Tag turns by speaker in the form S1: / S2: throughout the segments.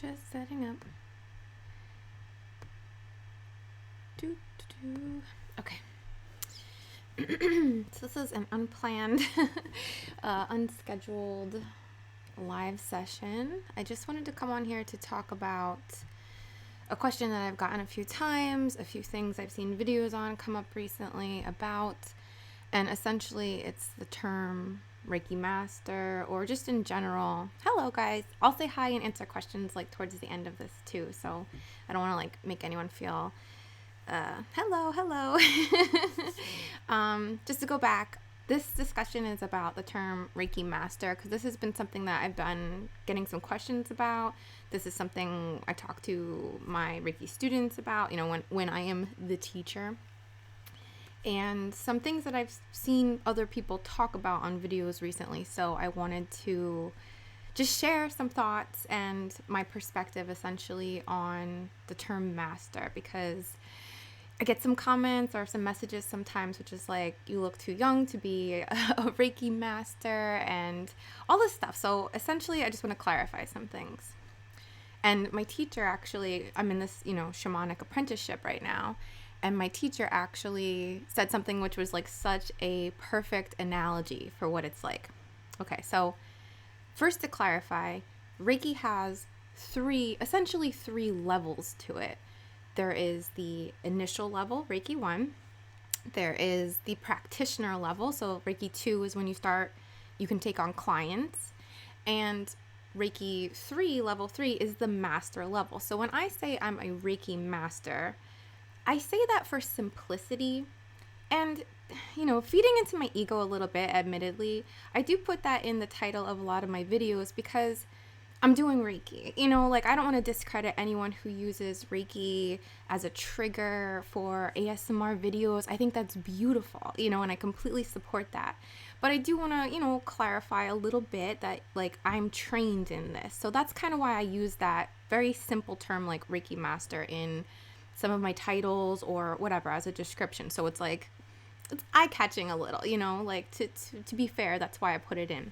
S1: Just setting up. Okay. So this is an unplanned, unscheduled live session. I just wanted to come on here to talk about a question that I've gotten a few times, a few things I've seen videos on come up recently about, and essentially it's the term Reiki Master, or just in general. Hello guys, I'll say hi and answer questions like towards the end of this too, so I don't want to like make anyone feel hello. Just to go back, this discussion is about the term Reiki Master, because this has been something that I've been getting some questions about. This is something I talk to my Reiki students about, you know, when I am the teacher. And some things that I've seen other people talk about on videos recently, so I wanted to just share some thoughts and my perspective essentially on the term master, because I get some comments or some messages sometimes, which is like, you look too young to be a Reiki master and all this stuff. So essentially, I just want to clarify some things. And my teacher actually, I'm in this, shamanic apprenticeship right now. And my teacher actually said something which was like such a perfect analogy for what it's like. Okay, so first to clarify, Reiki has essentially three levels to it. There is the initial level, Reiki 1. There is the practitioner level. So Reiki 2 is when you can take on clients. And Reiki 3, level 3, is the master level. So when I say I'm a Reiki master, I say that for simplicity and, feeding into my ego a little bit, admittedly. I do put that in the title of a lot of my videos because I'm doing Reiki. I don't want to discredit anyone who uses Reiki as a trigger for ASMR videos. I think that's beautiful, and I completely support that. But I do want to, clarify a little bit that, I'm trained in this. So that's kind of why I use that very simple term, like Reiki Master, in some of my titles or whatever as a description. So it's eye-catching a little, to be fair, that's why I put it in.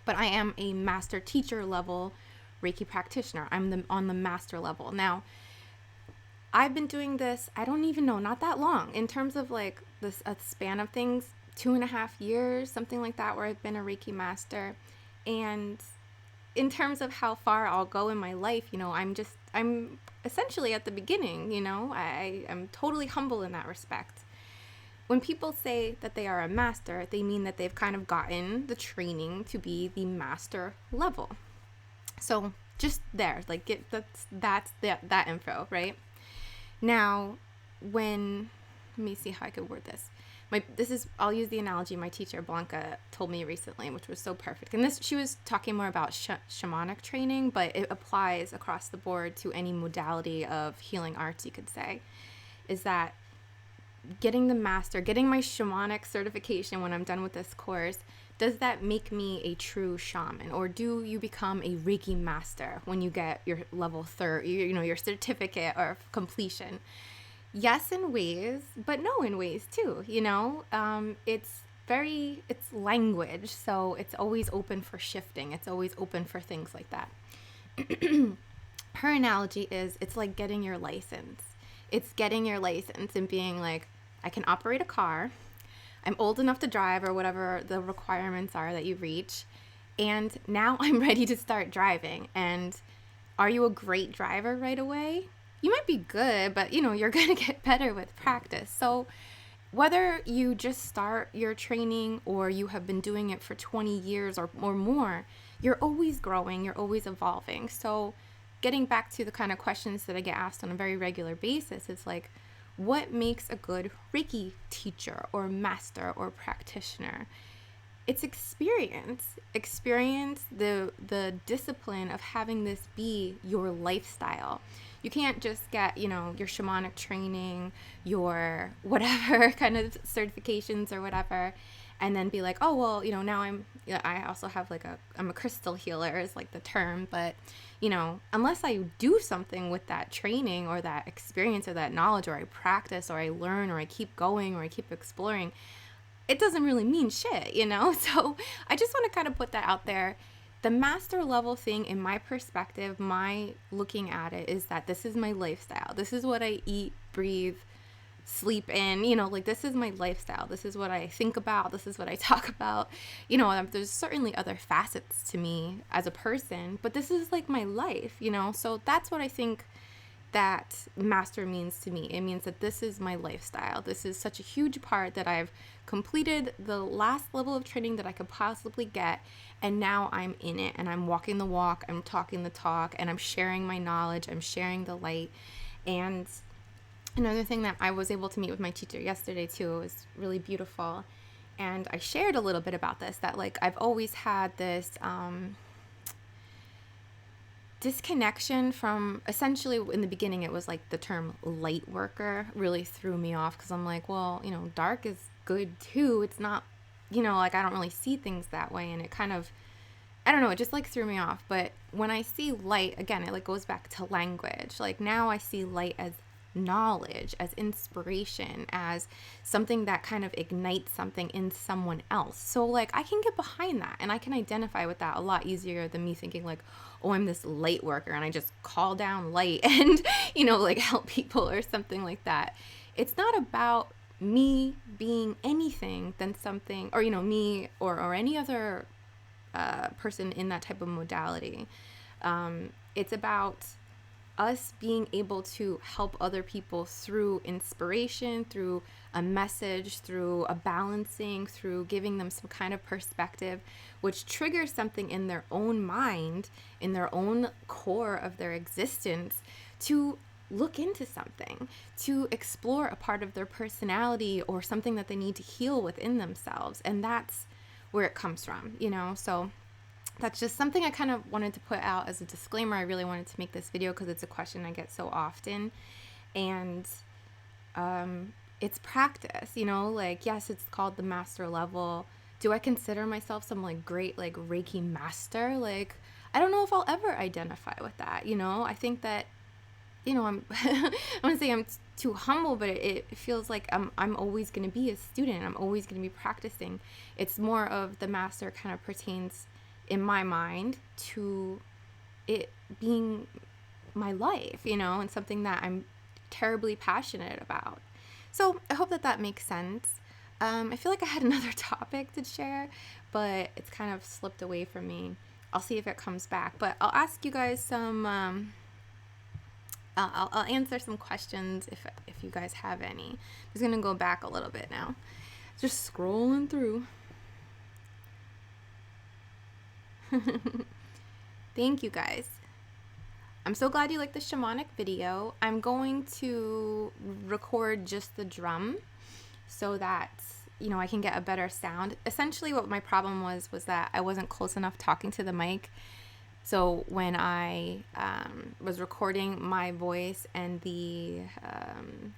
S1: But I am a master teacher level Reiki practitioner. I'm on the master level. Now, I've been doing this, I don't even know, not that long. In terms of a span of things, 2.5 years, something like that, where I've been a Reiki master. And in terms of how far I'll go in my life, I'm essentially at the beginning, I'm totally humble in that respect. When people say that they are a master, they mean that they've kind of gotten the training to be the master level. So just there, that's that info, right? Now, let me see how I could word this. I'll use the analogy my teacher Blanca told me recently, which was so perfect. And she was talking more about shamanic training, but it applies across the board to any modality of healing arts, you could say, is that getting my shamanic certification when I'm done with this course, does that make me a true shaman? Or do you become a Reiki master when you get your level 3, your certificate or completion? Yes, in ways, but no in ways too, it's language, so it's always open for shifting. It's always open for things like that. Her analogy is, it's like getting your license. It's getting your license and being like, I can operate a car. I'm old enough to drive, or whatever the requirements are that you reach. And now I'm ready to start driving. And are you a great driver right away? You might be good, but you're going to get better with practice. So whether you just start your training or you have been doing it for 20 years or more, you're always growing, you're always evolving. So getting back to the kind of questions that I get asked on a very regular basis, it's like, what makes a good Reiki teacher or master or practitioner? It's experience, the discipline of having this be your lifestyle. You can't just get, your shamanic training, your whatever kind of certifications or whatever, and then be like, oh, well, now I also have I'm a crystal healer is like the term, but, unless I do something with that training or that experience or that knowledge, or I practice or I learn or I keep going or I keep exploring, it doesn't really mean shit, So I just want to kind of put that out there. the master level thing, in my perspective, my looking at it, is that this is my lifestyle. This is what I eat, breathe, sleep in, like this is my lifestyle. This is what I think about. This is what I talk about. There's certainly other facets to me as a person, but this is like my life, so that's what I think that master means to me. It means that this is my lifestyle. This is such a huge part that I've completed the last level of training that I could possibly get, and now I'm in it, and I'm walking the walk, I'm talking the talk, and I'm sharing my knowledge, I'm sharing the light. And another thing that I was able to meet with my teacher yesterday too, it was really beautiful, and I shared a little bit about this, that like I've always had this disconnection from, essentially in the beginning it was like the term light worker really threw me off, because I'm like, well, dark is good too. It's not, like I don't really see things that way, and it kind of, I don't know, it just like threw me off. But when I see light, again, it like goes back to language. Like now I see light as knowledge, as inspiration, as something that kind of ignites something in someone else. So like I can get behind that, and I can identify with that a lot easier than me thinking like, oh, I'm this light worker and I just call down light and like help people or something like that. It's not about me being anything than something, or me or any other person in that type of modality. It's about us being able to help other people through inspiration, through a message, through a balancing, through giving them some kind of perspective, which triggers something in their own mind, in their own core of their existence, to look into something, to explore a part of their personality or something that they need to heal within themselves. And that's where it comes from, so that's just something I kind of wanted to put out as a disclaimer. I really wanted to make this video because it's a question I get so often. And it's practice, like, yes, it's called the master level. Do I consider myself some like great like Reiki master? Like, I don't know if I'll ever identify with that. I think that, I'm I want to say I'm too humble, but it feels like I'm always going to be a student. I'm always going to be practicing. It's more of the master kind of pertains in my mind to it being my life, and something that I'm terribly passionate about. So I hope that makes sense. I feel like I had another topic to share, but it's kind of slipped away from me. I'll see if it comes back, but I'll ask you guys some, I'll answer some questions if you guys have any. I'm just going to go back a little bit now. Just scrolling through. Thank you guys. I'm so glad you liked the shamanic video. I'm going to record just the drum so that I can get a better sound. Essentially what my problem was that I wasn't close enough talking to the mic. So when I was recording, my voice and the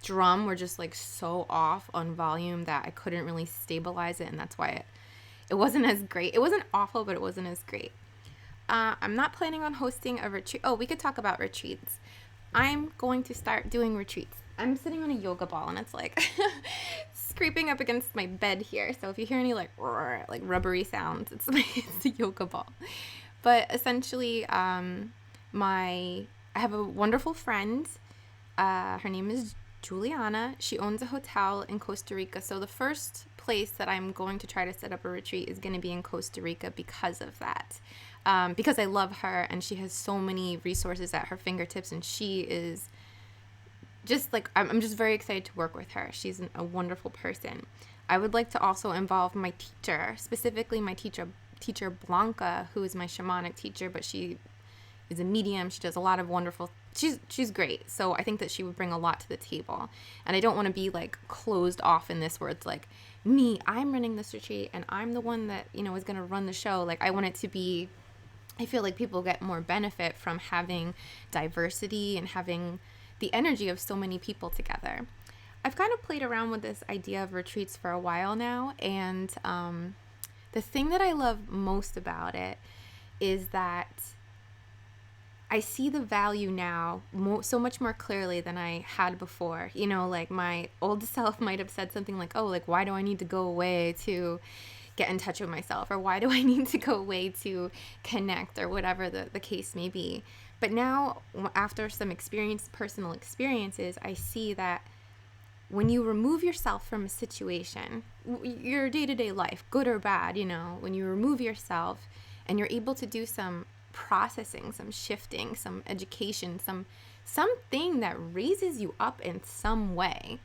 S1: drum were just like so off on volume that I couldn't really stabilize it, and that's why it wasn't as great. It wasn't awful, but it wasn't as great. I'm not planning on hosting a retreat. Oh, we could talk about retreats. I'm going to start doing retreats. I'm sitting on a yoga ball, and it's like scraping up against my bed here. So if you hear any like rubbery sounds, it's the yoga ball. But essentially, I have a wonderful friend. Her name is Juliana. She owns a hotel in Costa Rica. So the first place that I'm going to try to set up a retreat is going to be in Costa Rica because of that. Because I love her, and she has so many resources at her fingertips, and she is just like, I'm just very excited to work with her. She's a wonderful person. I would like to also involve my teacher, specifically my teacher Blanca, who is my shamanic teacher, but she is a medium. She does a lot of wonderful, she's great. So I think that she would bring a lot to the table. And I don't want to be like closed off in this where it's like, I'm running this retreat and I'm the one that, is going to run the show. Like, I want it to be, I feel like people get more benefit from having diversity and having the energy of so many people together. I've kind of played around with this idea of retreats for a while now, and the thing that I love most about it is that I see the value now so much more clearly than I had before. Like my old self might have said something like, oh, like, why do I need to go away to, get in touch with myself, or why do I need to go away to connect, or whatever the case may be. But now, after some personal experiences, I see that when you remove yourself from a situation, your day-to-day life, good or bad, when you remove yourself and you're able to do some processing, some shifting, some education, something that raises you up in some way,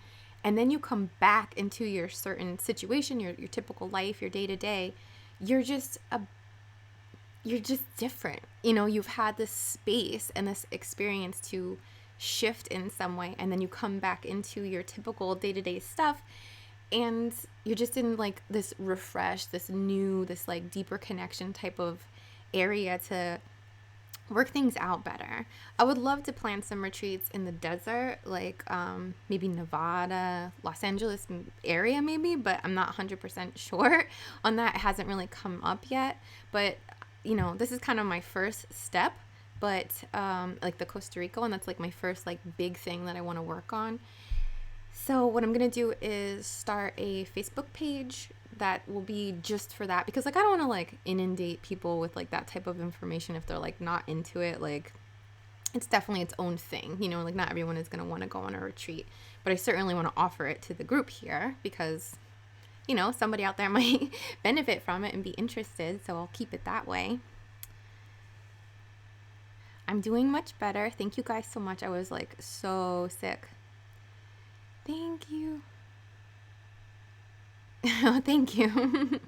S1: and then you come back into your certain situation, your typical life, your day-to-day, you're just different. You've had this space and this experience to shift in some way, and then you come back into your typical day-to-day stuff, and you're just in like this refresh, this new, this like deeper connection type of area to work things out better. I would love to plan some retreats in the desert, like maybe Nevada, Los Angeles area maybe, but I'm not 100% sure on that. It hasn't really come up yet, but this is kind of my first step. But like the Costa Rica one, that's like my first like big thing that I want to work on. So what I'm gonna do is start a Facebook page that will be just for that, because like I don't want to like inundate people with like that type of information if they're like not into it. Like, it's definitely its own thing, like not everyone is gonna want to go on a retreat, but I certainly want to offer it to the group here, because somebody out there might benefit from it and be interested, so I'll keep it that way. I'm doing much better. Thank you guys so much. I was like so sick. Thank you. Thank you.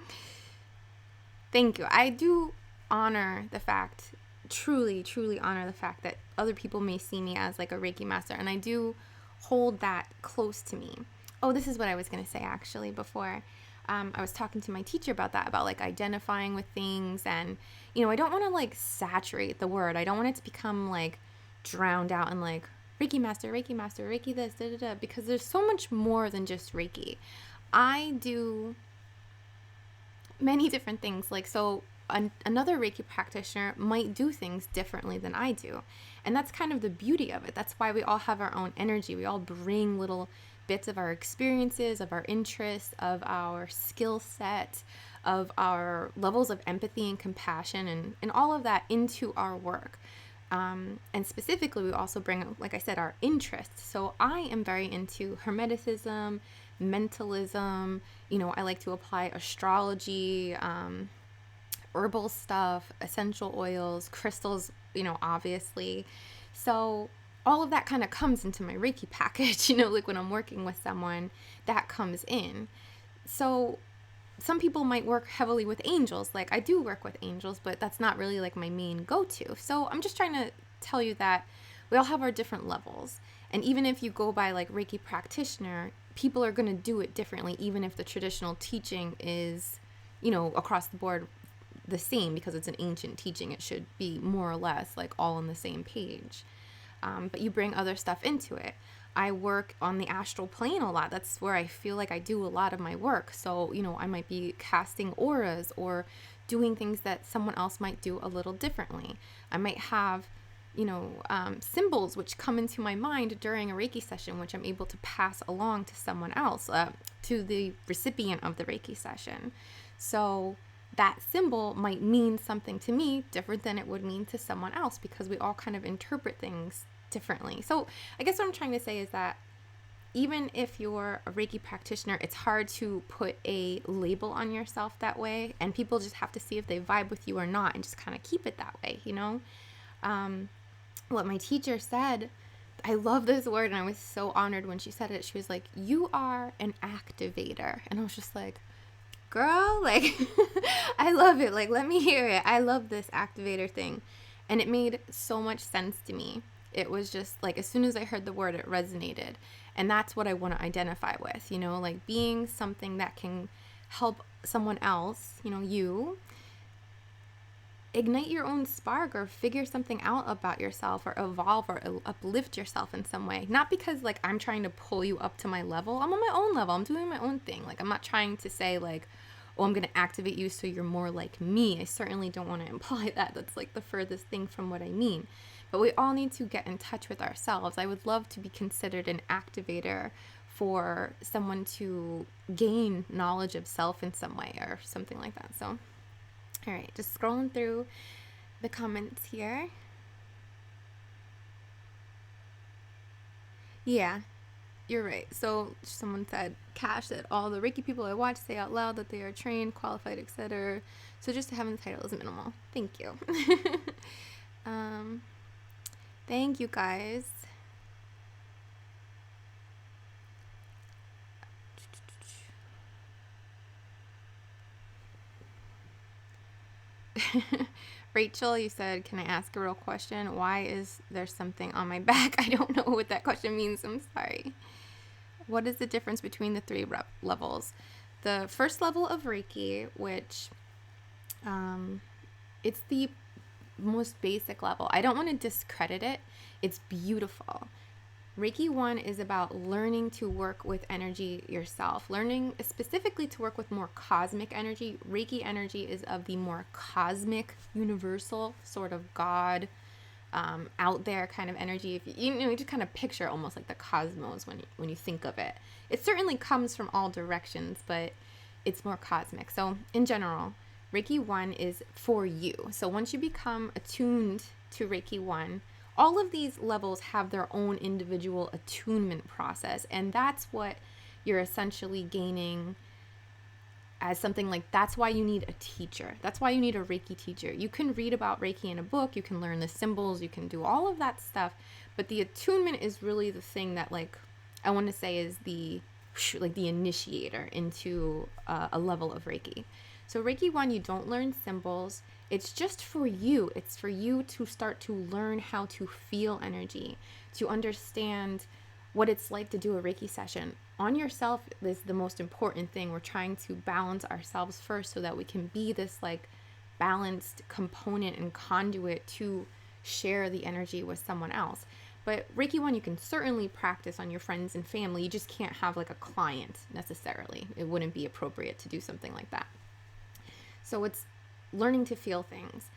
S1: Thank you. I do honor the fact, truly honor the fact that other people may see me as like a Reiki master, and I do hold that close to me. Oh, this is what I was going to say actually before. I was talking to my teacher about that, about like identifying with things, and I don't want to like saturate the word. I don't want it to become like drowned out in like Reiki master, Reiki this, because there's so much more than just Reiki. I do many different things. Like, so another Reiki practitioner might do things differently than I do, and that's kind of the beauty of it. That's why we all have our own energy. We all bring little bits of our experiences, of our interests, of our skill set, of our levels of empathy and compassion, and all of that into our work. And specifically, we also bring, like I said, our interests. So I am very into Hermeticism, mentalism. I like to apply astrology, herbal stuff, essential oils, crystals, obviously. So all of that kind of comes into my Reiki package, like when I'm working with someone, that comes in. So some people might work heavily with angels. Like, I do work with angels, but that's not really like my main go-to. So I'm just trying to tell you that we all have our different levels. And even if you go by like Reiki practitioner, people are going to do it differently, even if the traditional teaching is, across the board the same, because it's an ancient teaching. It should be more or less like all on the same page. But you bring other stuff into it. I work on the astral plane a lot. That's where I feel like I do a lot of my work. So, I might be casting auras or doing things that someone else might do a little differently. I might have, symbols which come into my mind during a Reiki session, which I'm able to pass along to someone else, to the recipient of the Reiki session. So that symbol might mean something to me different than it would mean to someone else, because we all kind of interpret things differently. So I guess what I'm trying to say is that even if you're a Reiki practitioner, it's hard to put a label on yourself that way, and people just have to see if they vibe with you or not, and just kind of keep it that way, What my teacher said, I love this word, and I was so honored when she said it. She was like, "You are an activator." And I was just like, girl, like, I love it. Like, let me hear it. I love this activator thing. And it made so much sense to me. It was just like, as soon as I heard the word, it resonated. And that's what I want to identify with, like being something that can help someone else, you ignite your own spark, or figure something out about yourself, or evolve, or uplift yourself in some way. Not because like I'm trying to pull you up to my level. I'm on my own level. I'm doing my own thing. Like, I'm not trying to say like, oh, I'm going to activate you so you're more like me. I certainly don't want to imply that. That's like the furthest thing from what I mean. But we all need to get in touch with ourselves. I would love to be considered an activator for someone to gain knowledge of self in some way or something like that. So, all right, just scrolling through the comments here. Yeah, you're right. So someone said, Cash, that all the Reiki people I watch say out loud that they are trained, qualified, etc. So just to have the title is minimal. Thank you. Thank you, guys. Rachel, you said, can I ask a real question? Why is there something on my back? I don't know what that question means. I'm sorry. What is the difference between the three levels? The first level of Reiki, which it's the most basic level. I don't want to discredit it. It's beautiful. Reiki 1 is about learning to work with energy yourself, learning specifically to work with more cosmic energy. Reiki energy is of the more cosmic, universal, sort of God, out there kind of energy. If you just kind of picture almost like the cosmos when you think of it. It certainly comes from all directions, but it's more cosmic. So in general, Reiki 1 is for you. So once you become attuned to Reiki 1, all of these levels have their own individual attunement process, and that's what you're essentially gaining as something like, that's why you need a teacher. That's why you need a Reiki teacher. You can read about Reiki in a book, you can learn the symbols, you can do all of that stuff, but the attunement is really the thing that, like, I want to say is the initiator into a level of Reiki. So Reiki 1, you don't learn symbols. It's just for you. It's for you to start to learn how to feel energy, to understand what it's like to do a Reiki session. On yourself is the most important thing. We're trying to balance ourselves first so that we can be this like balanced component and conduit to share the energy with someone else. But Reiki 1, you can certainly practice on your friends and family. You just can't have like a client necessarily. It wouldn't be appropriate to do something like that. So it's learning to feel things.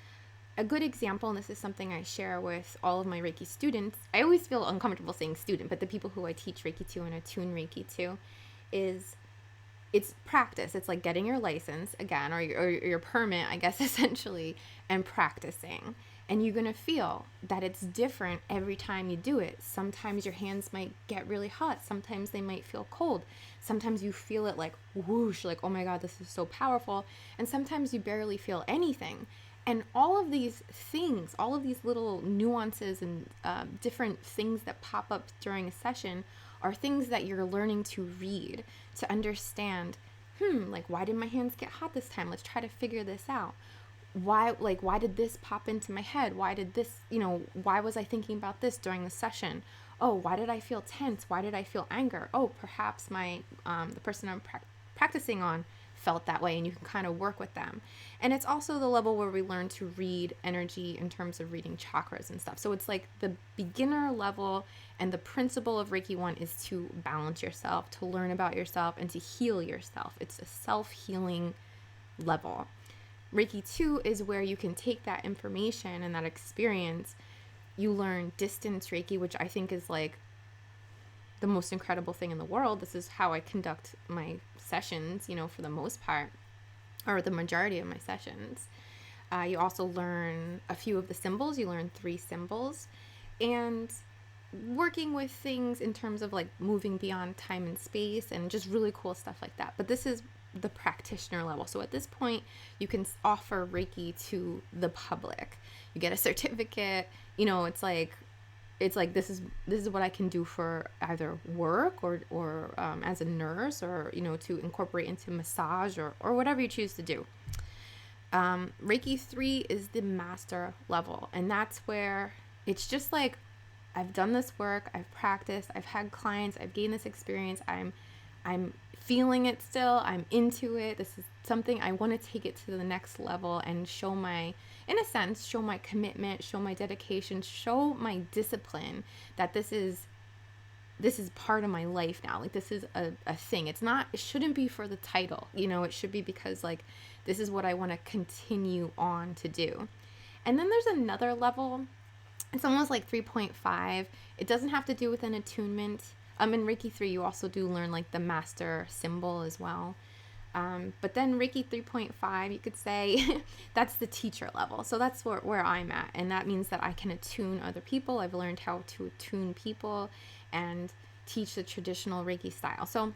S1: A good example, and this is something I share with all of my Reiki students, I always feel uncomfortable saying student, but the people who I teach Reiki to and attune Reiki to, is it's practice. It's like getting your license again, or your permit, I guess, essentially, and practicing. And you're going to feel that it's different every time you do it. Sometimes your hands might get really hot. Sometimes they might feel cold. Sometimes you feel it like whoosh, like, oh my God, this is so powerful. And sometimes you barely feel anything. And all of these things, all of these little nuances and different things that pop up during a session are things that you're learning to read, to understand, like, why did my hands get hot this time? Let's try to figure this out. Why did this pop into my head? Why did this, why was I thinking about this during the session? Oh, why did I feel tense? Why did I feel anger? Oh, perhaps the person I'm practicing on felt that way, and you can kind of work with them. And it's also the level where we learn to read energy in terms of reading chakras and stuff. So it's like the beginner level, and the principle of Reiki 1 is to balance yourself, to learn about yourself, and to heal yourself. It's a self-healing level. Reiki 2 is where you can take that information and that experience. You learn distance Reiki, which I think is like the most incredible thing in the world. This is how I conduct my sessions, for the most part, or the majority of my sessions. You also learn a few of the symbols. You learn 3 symbols, and working with things in terms of like moving beyond time and space and just really cool stuff like that. But this is the practitioner level. So at this point, you can offer Reiki to the public. You get a certificate. It's like this is what I can do for either work or as a nurse, or to incorporate into massage or whatever you choose to do. Reiki 3 is the master level, and that's where it's just like, I've done this work, I've practiced, I've had clients, I've gained this experience, I'm feeling it still, I'm into it. This is something I want to take it to the next level and show my commitment, show my dedication, show my discipline, that this is part of my life now. Like, this is a thing. It shouldn't be for the title, it should be because like, this is what I want to continue on to do. And then there's another level. It's almost like 3.5. It doesn't have to do with an attunement. In Reiki 3, you also do learn like the master symbol as well. But then Reiki 3.5, you could say, that's the teacher level. So that's where I'm at. And that means that I can attune other people. I've learned how to attune people and teach the traditional Reiki style. So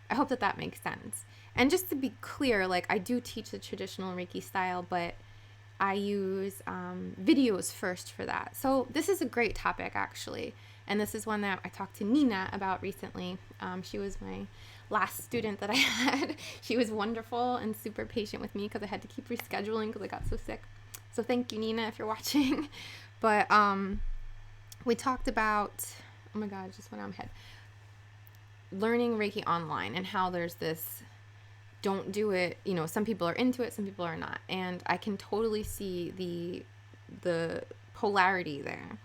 S1: I hope that makes sense. And just to be clear, like I do teach the traditional Reiki style, but I use videos first for that. So this is a great topic, actually. And this is one that I talked to Nina about recently. She was my last student that I had. She was wonderful and super patient with me because I had to keep rescheduling because I got so sick. So thank you, Nina, if you're watching. But we talked about, oh my God, it just went out of my head, learning Reiki online and how there's this don't do it, you know, some people are into it, some people are not. And I can totally see the polarity there.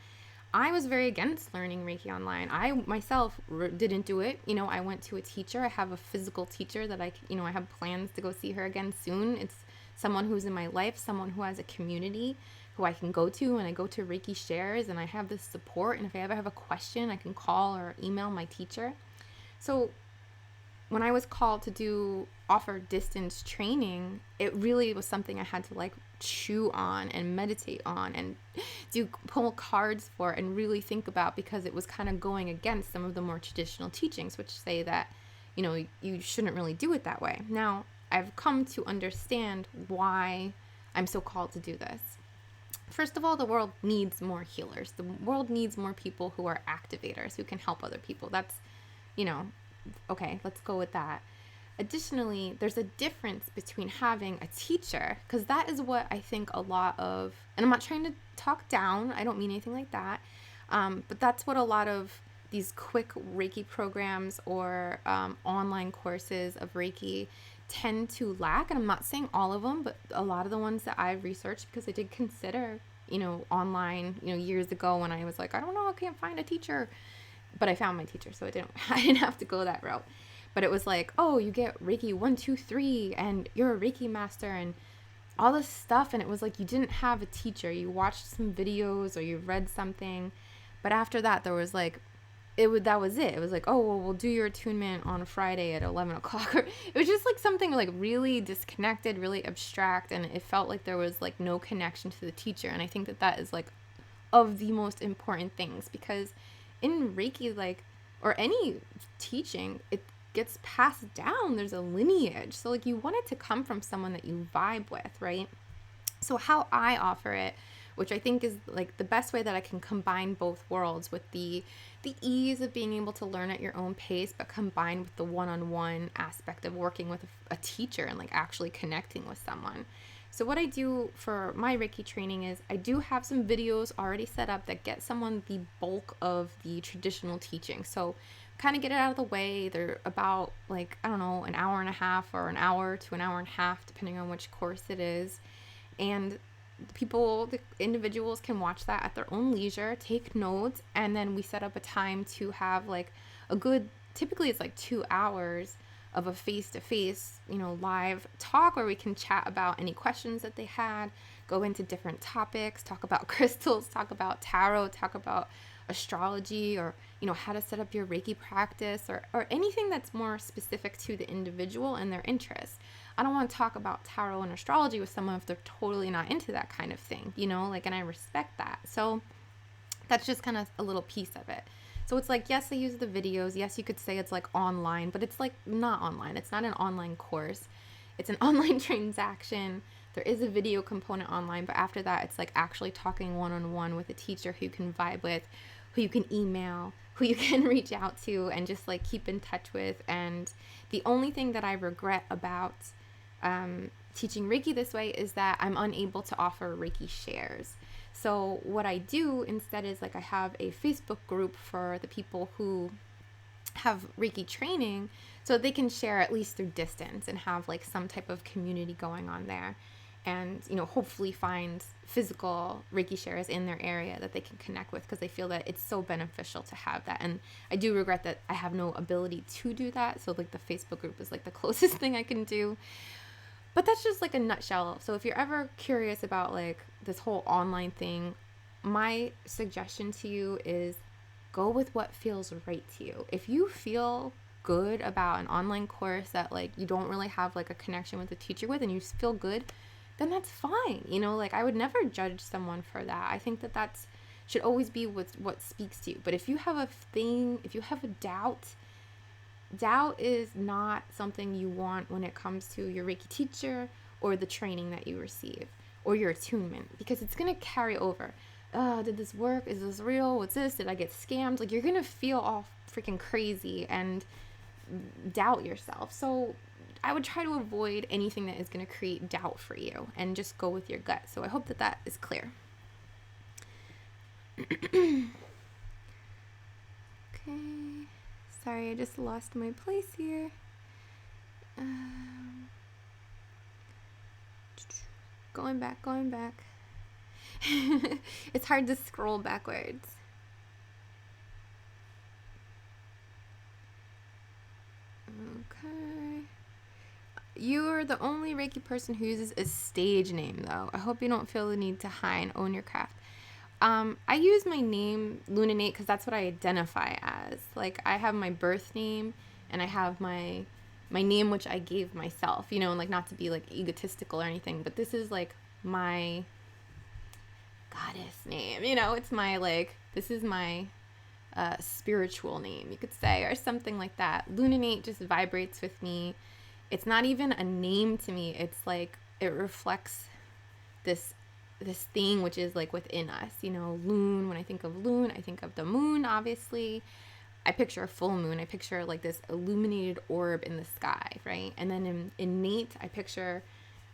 S1: I was very against learning Reiki online. I myself didn't do it. You know, I went to a teacher. I have a physical teacher that I have plans to go see her again soon. It's someone who's in my life, someone who has a community who I can go to, and I go to Reiki shares and I have this support. And if I ever have a question, I can call or email my teacher. So when I was called to offer distance training, it really was something I had to like chew on and meditate on and pull cards for and really think about, because it was kind of going against some of the more traditional teachings, which say that, you know, you shouldn't really do it that way. Now, I've come to understand why I'm so called to do this. First of all, the world needs more healers. The world needs more people who are activators, who can help other people. That's, you know, okay, let's go with that. Additionally, there's a difference between having a teacher, because that is what I think a lot of, and I'm not trying to talk down, I don't mean anything like that, but that's what a lot of these quick Reiki programs or online courses of Reiki tend to lack. And I'm not saying all of them, but a lot of the ones that I've researched, because I did consider, you know, online, you know, years ago when I was like, I don't know, I can't find a teacher. But I found my teacher, so I didn't have to go that route. But it was like, oh, you get Reiki 1, 2, 3, and you're a Reiki master, and all this stuff. And it was like you didn't have a teacher. You watched some videos or you read something, but after that, there was like, that was it. It was like, oh, well, we'll do your attunement on a Friday at 11 o'clock. Or it was just like something like really disconnected, really abstract, and it felt like there was like no connection to the teacher. And I think that is like of the most important things, because in Reiki, like, or any teaching, it gets passed down. There's a lineage. So like you want it to come from someone that you vibe with, right? So how I offer it, which I think is like the best way that I can combine both worlds, with the ease of being able to learn at your own pace, but combined with the one-on-one aspect of working with a teacher and like actually connecting with someone. So what I do for my Reiki training is I do have some videos already set up that get someone the bulk of the traditional teaching. So kind of get it out of the way. They're about like, I don't know, an hour and a half or an hour to an hour and a half, depending on which course it is. And the individuals can watch that at their own leisure, take notes, and then we set up a time to have like a good, typically it's like 2 hours of a face-to-face, you know, live talk where we can chat about any questions that they had, go into different topics, talk about crystals, talk about tarot, talk about astrology, or, you know, how to set up your Reiki practice, or anything that's more specific to the individual and their interests. I don't want to talk about tarot and astrology with someone if they're totally not into that kind of thing, you know, like, and I respect that. So that's just kind of a little piece of it. So it's like, yes, I use the videos. Yes, you could say it's like online, but it's like not online. It's not an online course. It's an online transaction. There is a video component online, but after that, it's like actually talking one-on-one with a teacher who you can vibe with, who you can email, who you can reach out to and just like keep in touch with. And the only thing that I regret about teaching Reiki this way is that I'm unable to offer Reiki shares. So what I do instead is like I have a Facebook group for the people who have Reiki training so they can share at least through distance and have like some type of community going on there, and, you know, hopefully find physical Reiki shares in their area that they can connect with, because they feel that it's so beneficial to have that. And I do regret that I have no ability to do that. So like the Facebook group is like the closest thing I can do. But that's just like a nutshell. So if you're ever curious about like this whole online thing, my suggestion to you is go with what feels right to you. If you feel good about an online course that like you don't really have like a connection with the teacher with, and you feel good, then that's fine. You know, like I would never judge someone for that. I think that that's should always be what speaks to you. But if you have a thing, if you have a doubt is not something you want when it comes to your Reiki teacher or the training that you receive or your attunement, because it's going to carry over. Did this work? Is this real? What's this? Did I get scammed? Like, you're going to feel all freaking crazy and doubt yourself. So I would try to avoid anything that is going to create doubt for you and just go with your gut. So I hope that that is clear. Okay. Sorry, I just lost my place here. Going back. It's hard to scroll backwards. Okay. You're the only Reiki person who uses a stage name, though. I hope you don't feel the need to hide and own your craft. I use my name, Lune Innate, because that's what I identify as. Like, I have my birth name, and I have my name, which I gave myself, you know, and like, not to be like egotistical or anything, but this is like my goddess name, you know, it's my like, this is my spiritual name, you could say, or something like that. Lune Innate just vibrates with me. It's not even a name to me. It's like, it reflects this thing which is like within us, you know. Lune, when I think of Lune, I think of the moon, obviously. I picture a full moon. I picture like this illuminated orb in the sky, right? And then in innate, I picture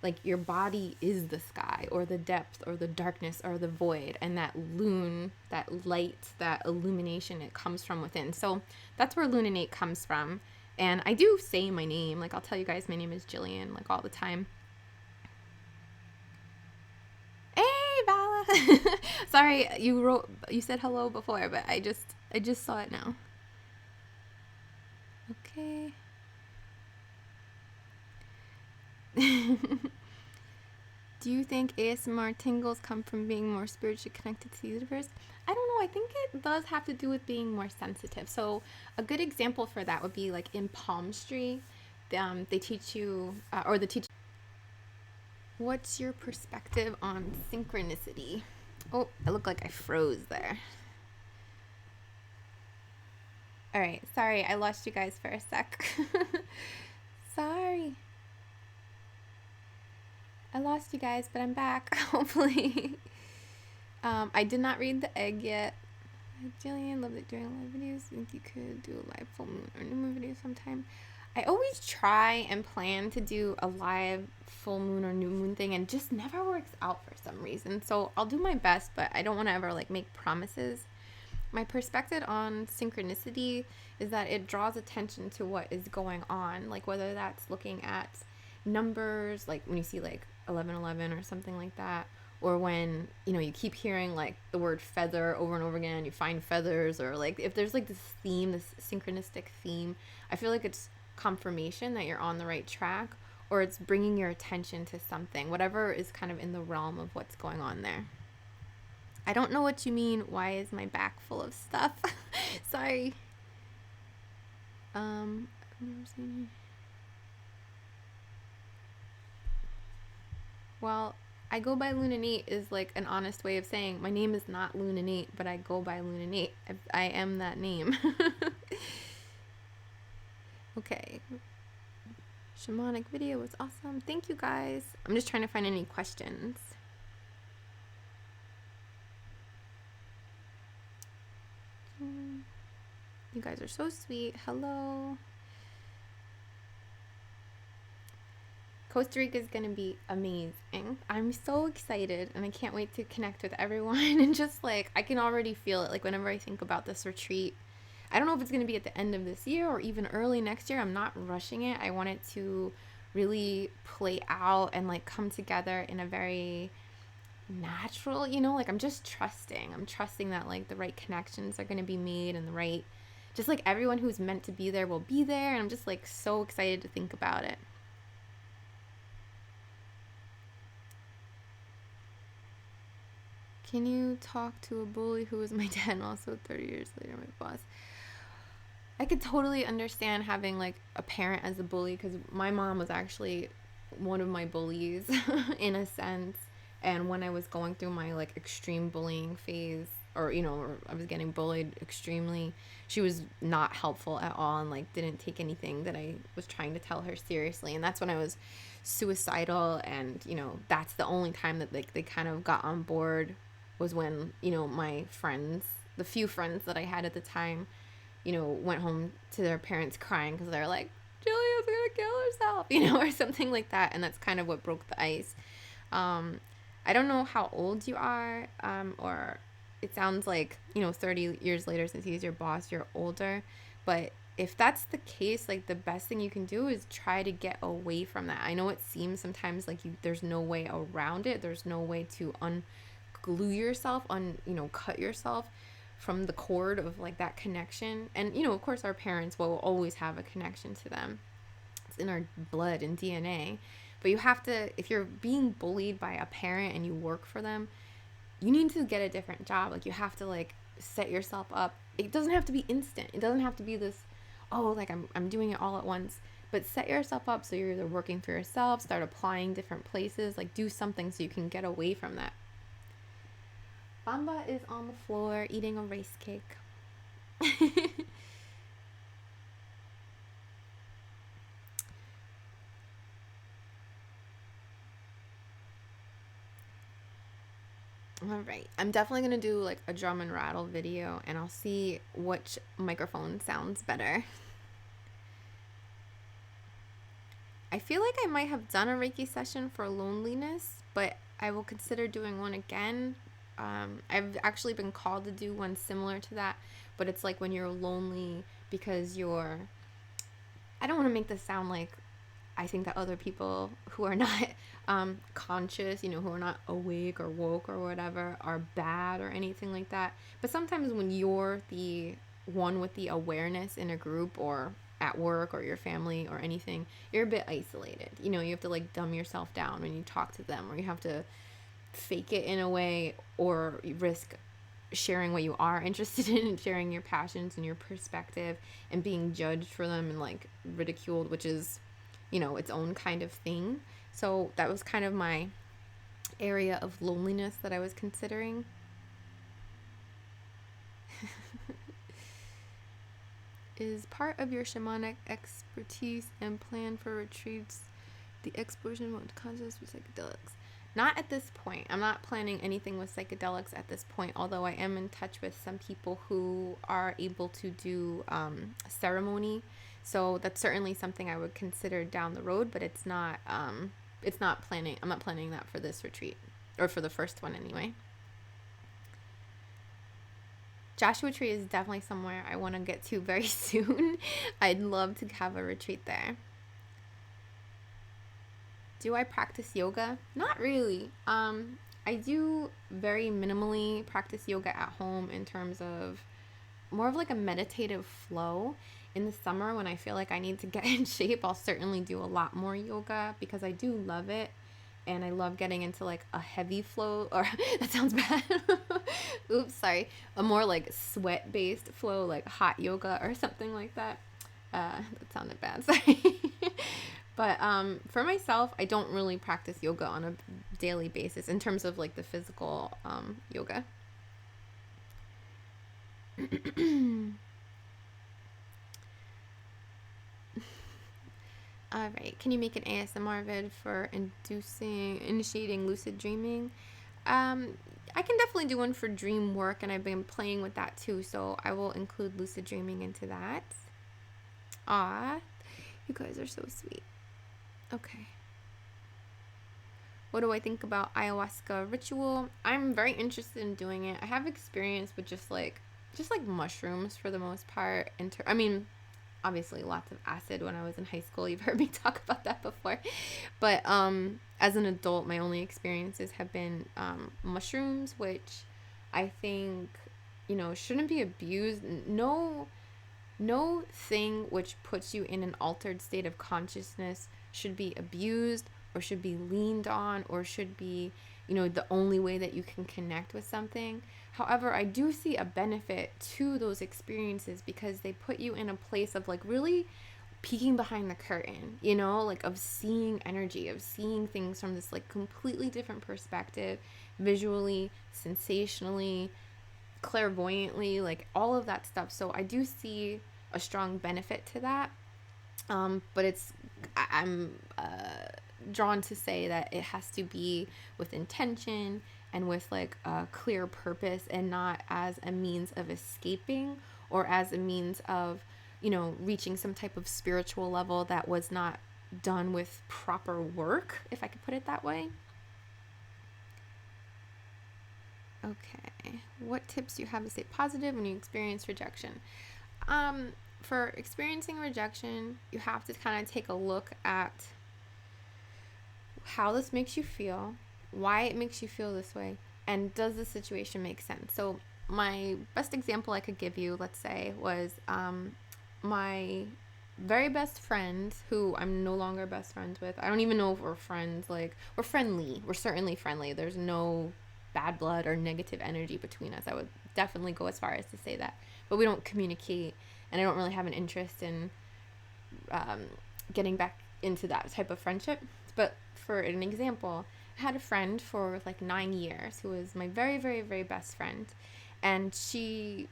S1: like your body is the sky or the depth or the darkness or the void, and that lune, that light, that illumination, it comes from within. So that's where Lune Innate comes from. And I do say my name, like I'll tell you guys my name is Jillian, like all the time. Sorry, you said hello before, but I just saw it now. Okay. Do you think ASMR tingles come from being more spiritually connected to the universe? I don't know. I think it does have to do with being more sensitive. So a good example for that would be like in palmistry. They teach you, or the teacher. What's your perspective on synchronicity? Oh, it looked like I froze there. All right, sorry, I lost you guys for a sec. Sorry. I lost you guys, but I'm back, hopefully. I did not read the egg yet. Jillian, love that during live videos. Think you could do a live full moon or new moon video sometime? I always try and plan to do a live full moon or new moon thing, and just never works out for some reason. So I'll do my best, but I don't want to ever like make promises. My perspective on synchronicity is that it draws attention to what is going on, like whether that's looking at numbers, like when you see like 1111 or something like that, or when, you know, you keep hearing like the word feather over and over again, you find feathers, or like if there's like this theme, this synchronistic theme, I feel like it's confirmation that you're on the right track, or it's bringing your attention to something, whatever is kind of in the realm of what's going on there. I don't know what you mean. Why is my back full of stuff? Sorry. Well, I go by Lune Innate is like an honest way of saying my name is not Lune Innate, but I go by Lune Innate. I am that name. Okay. Shamanic video was awesome. Thank you guys. I'm just trying to find any questions. You guys are so sweet. Hello. Costa Rica is going to be amazing. I'm so excited, and I can't wait to connect with everyone. And just like, I can already feel it. Like whenever I think about this retreat, I don't know if it's going to be at the end of this year or even early next year. I'm not rushing it. I want it to really play out and like come together in a very natural, you know, like I'm just trusting. I'm trusting that like the right connections are going to be made, and the right, just like everyone who's meant to be there will be there. And I'm just like so excited to think about it. Can you talk to a bully who was my dad and also 30 years later my boss? I could totally understand having like a parent as a bully, because my mom was actually one of my bullies in a sense. And when I was going through my like extreme bullying phase, or or I was getting bullied extremely, she was not helpful at all, and like didn't take anything that I was trying to tell her seriously. And that's when I was suicidal, and that's the only time that like they kind of got on board, was when my friends, the few friends that I had at the time, went home to their parents crying because they're like, Julia's gonna kill herself, or something like that. And that's kind of what broke the ice. I don't know how old you are, or it sounds like, 30 years later, since he's your boss, you're older. But if that's the case, like the best thing you can do is try to get away from that. I know it seems sometimes like there's no way around it. There's no way to unglue yourself, cut yourself from the cord of like that connection. And of course our parents will always have a connection to them. It's in our blood and DNA. But you have to, if you're being bullied by a parent and you work for them, you need to get a different job. Like you have to like set yourself up. It doesn't have to be instant. It doesn't have to be this, like I'm doing it all at once. But set yourself up so you're either working for yourself, start applying different places, like do something so you can get away from that. Bamba is on the floor eating a rice cake. All right. I'm definitely going to do like a drum and rattle video, and I'll see which microphone sounds better. I feel like I might have done a Reiki session for loneliness, but I will consider doing one again. I've actually been called to do one similar to that, but it's like when you're lonely because I don't want to make this sound like I think that other people who are not conscious, who are not awake or woke or whatever, are bad or anything like that. But sometimes when you're the one with the awareness in a group or at work or your family or anything, you're a bit isolated. You have to like dumb yourself down when you talk to them, or you have to fake it in a way, or you risk sharing what you are interested in and sharing your passions and your perspective and being judged for them and like ridiculed, which is its own kind of thing. So that was kind of my area of loneliness that I was considering. Is part of your shamanic expertise and plan for retreats the explosion of consciousness with psychedelics? Not at this point. I'm not planning anything with psychedelics at this point, although I am in touch with some people who are able to do ceremony. So that's certainly something I would consider down the road, but it's not planning. I'm not planning that for this retreat, or for the first one anyway. Joshua Tree is definitely somewhere I want to get to very soon. I'd love to have a retreat there. Do I practice yoga? Not really. I do very minimally practice yoga at home in terms of more of like a meditative flow. In the summer, when I feel like I need to get in shape, I'll certainly do a lot more yoga because I do love it. And I love getting into like a heavy flow, or that sounds bad. Oops, sorry. A more like sweat-based flow, like hot yoga or something like that. That sounded bad, sorry. But for myself, I don't really practice yoga on a daily basis in terms of like the physical yoga. All right. Can you make an ASMR vid for initiating lucid dreaming? I can definitely do one for dream work, and I've been playing with that too, so I will include lucid dreaming into that. Ah, you guys are so sweet. Okay. What do I think about ayahuasca ritual? I'm very interested in doing it. I have experience with just like mushrooms for the most part. Obviously lots of acid when I was in high school. You've heard me talk about that before. But as an adult, my only experiences have been mushrooms, which I think, shouldn't be abused. No thing which puts you in an altered state of consciousness should be abused or should be leaned on or should be the only way that you can connect with something. However, I do see a benefit to those experiences because they put you in a place of like really peeking behind the curtain, like of seeing energy, of seeing things from this like completely different perspective, visually, sensationally, clairvoyantly, like all of that stuff. So I do see a strong benefit to that. But I'm drawn to say that it has to be with intention and with like a clear purpose, and not as a means of escaping or as a means of, reaching some type of spiritual level that was not done with proper work, if I could put it that way. Okay. What tips do you have to stay positive when you experience rejection? For experiencing rejection, you have to kind of take a look at how this makes you feel, why it makes you feel this way, and does the situation make sense? So my best example I could give you, let's say, was my very best friend, who I'm no longer best friends with. I don't even know if we're friends. Like, we're friendly. We're certainly friendly. There's no bad blood or negative energy between us. I would definitely go as far as to say that. But we don't communicate, and I don't really have an interest in getting back into that type of friendship. But for an example, I had a friend for like 9 years who was my very, very, very best friend. And she,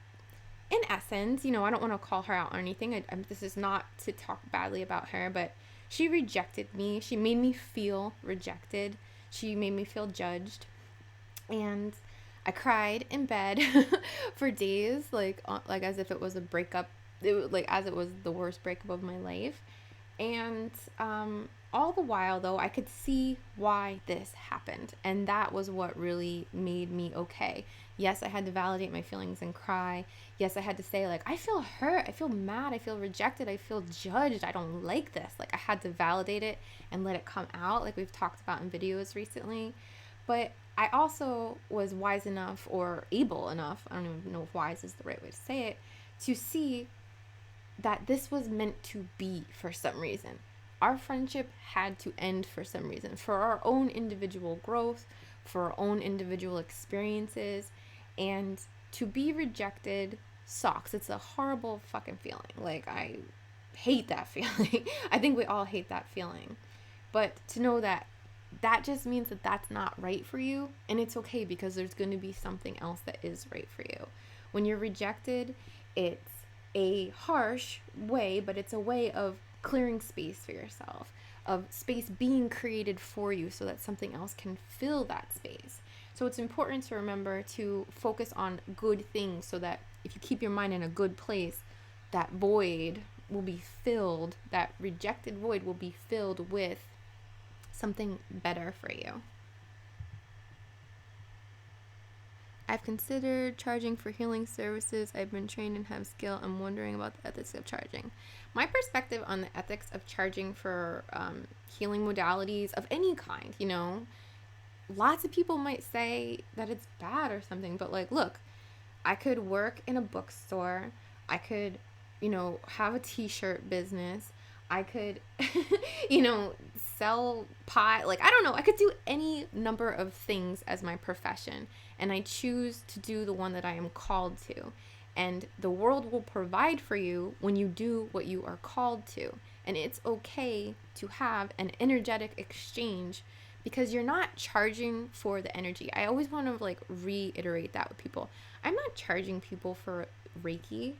S1: in essence, I don't want to call her out or anything. This is not to talk badly about her, but she rejected me. She made me feel rejected. She made me feel judged. And I cried in bed for days, like as if it was a breakup, as it was the worst breakup of my life. And all the while, though, I could see why this happened. And that was what really made me okay. Yes, I had to validate my feelings and cry. Yes, I had to say, like, I feel hurt. I feel mad. I feel rejected. I feel judged. I don't like this. Like, I had to validate it and let it come out, like we've talked about in videos recently. But I also was wise enough, or able enough, I don't even know if wise is the right way to say it, to see that this was meant to be for some reason. Our friendship had to end for some reason, for our own individual growth, for our own individual experiences. And to be rejected sucks. It's a horrible fucking feeling. Like, I hate that feeling. I think we all hate that feeling. But to know that just means that that's not right for you, and it's okay, because there's going to be something else that is right for you. When you're rejected, it's a harsh way, but it's a way of clearing space for yourself, of space being created for you so that something else can fill that space. So it's important to remember to focus on good things, so that if you keep your mind in a good place, that void will be filled, that rejected void will be filled with something better for you. I've considered charging for healing services. I've been trained and have skill. I'm wondering about the ethics of charging. My perspective on the ethics of charging for healing modalities of any kind, lots of people might say that it's bad or something, but like, look, I could work in a bookstore. I could, have a t-shirt business. I could, sell pie. Like, I don't know. I could do any number of things as my profession. And I choose to do the one that I am called to. And the world will provide for you when you do what you are called to. And it's okay to have an energetic exchange, because you're not charging for the energy. I always want to reiterate that with people. I'm not charging people for Reiki.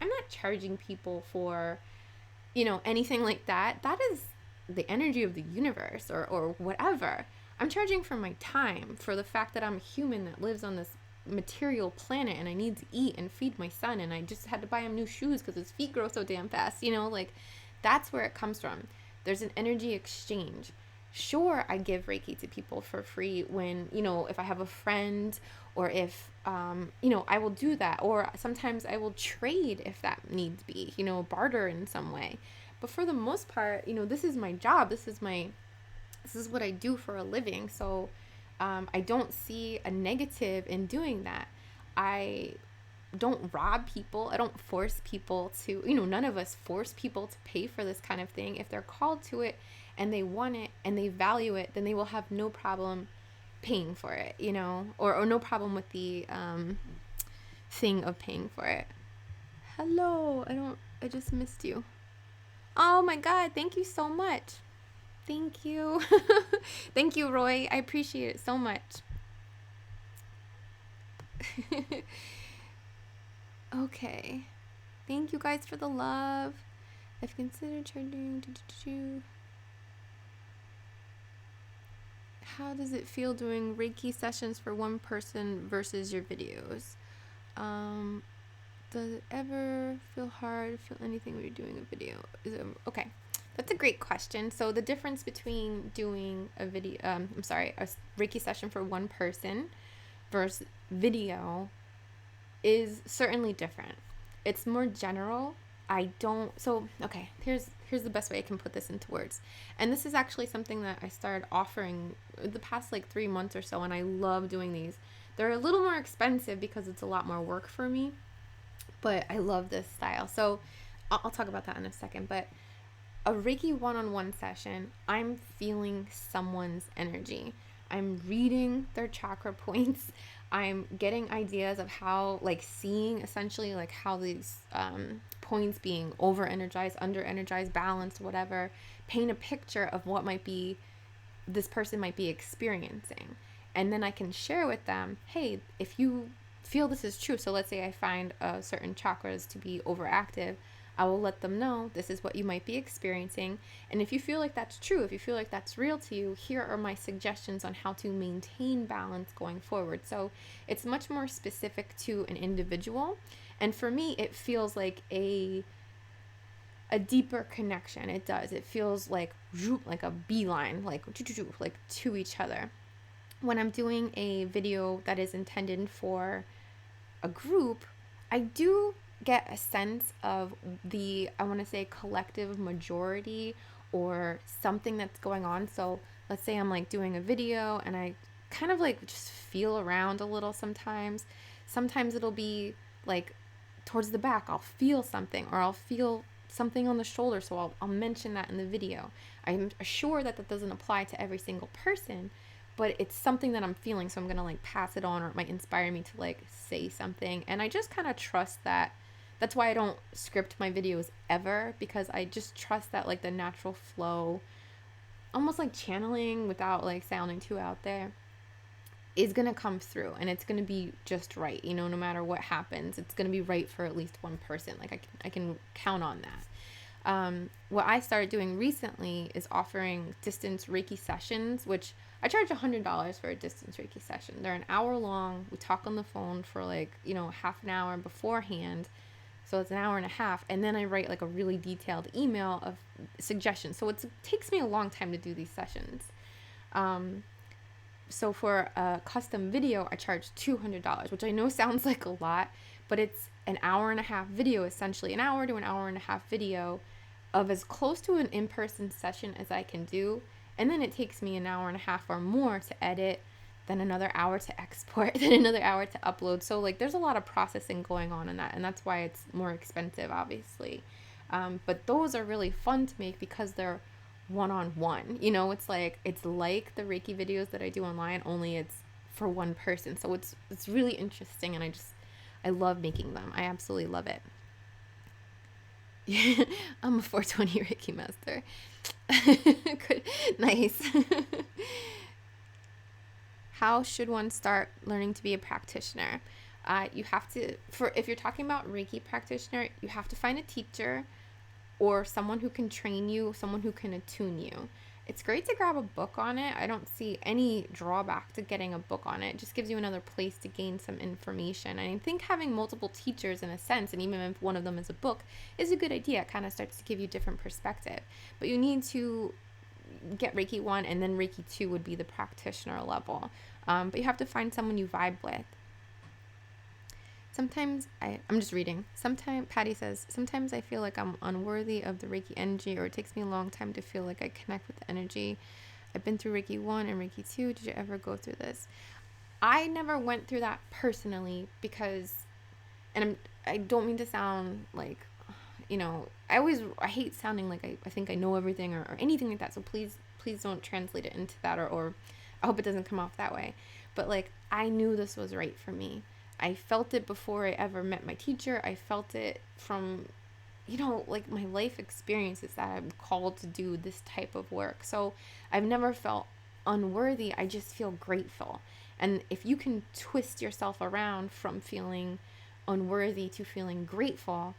S1: I'm not charging people for, anything like that. That is the energy of the universe or whatever. I'm charging for my time, for the fact that I'm a human that lives on this material planet, and I need to eat and feed my son, and I just had to buy him new shoes because his feet grow so damn fast. That's where it comes from. There's an energy exchange. Sure, I give Reiki to people for free when, if I have a friend, or if, I will do that. Or sometimes I will trade if that needs be, barter in some way. But for the most part, this is my job. This is what I do for a living. So I don't see a negative in doing that. I don't rob people. I don't force people to, none of us force people to pay for this kind of thing. If they're called to it and they want it and they value it, then they will have no problem paying for it, you know, or no problem with the thing of paying for it. Hello, I just missed you. Oh my God, thank you so much. Thank you. Thank you, Roy. I appreciate it so much. Okay. Thank you guys for the love. I've considered charging. How does it feel doing Reiki sessions for one person versus your videos? Does it ever feel hard? Feel anything when you're doing a video? Okay, that's a great question. So the difference between doing a video, a Reiki session for one person versus video is certainly different. It's more general. Okay, here's the best way I can put this into words. And this is actually something that I started offering the past like 3 months or so, and I love doing these. They're a little more expensive because it's a lot more work for me, but I love this style. So I'll talk about that in a second. But a Reiki one-on-one session, I'm feeling someone's energy. I'm reading their chakra points. I'm getting ideas of how, like, seeing essentially like how these points being over-energized, under-energized, balanced, whatever, paint a picture of what this person might be experiencing. And then I can share with them, hey, if you feel this is true, so let's say I find certain chakras to be overactive, I will let them know this is what you might be experiencing. And if you feel like that's true, if you feel like that's real to you, here are my suggestions on how to maintain balance going forward. So it's much more specific to an individual. And for me, it feels like a deeper connection. It does. It feels like a beeline, like to each other. When I'm doing a video that is intended for a group, I do get a sense of I want to say collective majority or something that's going on. So let's say I'm like doing a video and I kind of like just feel around a little sometimes. Sometimes it'll be like towards the back, I'll feel something, or I'll feel something on the shoulder. So I'll mention that in the video. I'm sure that doesn't apply to every single person, but it's something that I'm feeling. So I'm going to like pass it on, or it might inspire me to like say something. And I just kind of trust that. That's why I don't script my videos ever, because I just trust that like the natural flow, almost like channeling without like sounding too out there, is going to come through, and it's going to be just right. You know, no matter what happens, it's going to be right for at least one person. Like I can count on that. What I started doing recently is offering distance Reiki sessions, which I charge $100 for a distance Reiki session. They're an hour long. We talk on the phone for like, half an hour beforehand. So it's an hour and a half. And then I write like a really detailed email of suggestions. So it takes me a long time to do these sessions. So for a custom video, I charge $200, which I know sounds like a lot, but it's an hour and a half video, essentially an hour to an hour and a half video of as close to an in-person session as I can do. And then it takes me an hour and a half or more to edit, then another hour to export, then another hour to upload. So like there's a lot of processing going on in that, and that's why it's more expensive, obviously. But those are really fun to make because they're one-on-one. It's like the Reiki videos that I do online, only it's for one person. So it's really interesting, and I love making them. I absolutely love it. I'm a 420 Reiki Master. Good. Nice. How should one start learning to be a practitioner? You have to, if you're talking about Reiki practitioner, you have to find a teacher or someone who can train you, someone who can attune you. It's great to grab a book on it. I don't see any drawback to getting a book on it. It just gives you another place to gain some information. And I think having multiple teachers in a sense, and even if one of them is a book, is a good idea. It kind of starts to give you different perspective. But you need to get Reiki 1, and then Reiki 2 would be the practitioner level. But you have to find someone you vibe with. Sometimes I'm just reading. Patty says, sometimes I feel like I'm unworthy of the Reiki energy, or it takes me a long time to feel like I connect with the energy. I've been through Reiki 1 and Reiki 2. Did you ever go through this? I never went through that personally because, and I don't mean to sound like, I hate sounding like I think I know everything or anything like that. So please don't translate it into that or I hope it doesn't come off that way. But like, I knew this was right for me. I felt it before I ever met my teacher. I felt it from, like my life experiences that I'm called to do this type of work. So I've never felt unworthy. I just feel grateful. And if you can twist yourself around from feeling unworthy to feeling grateful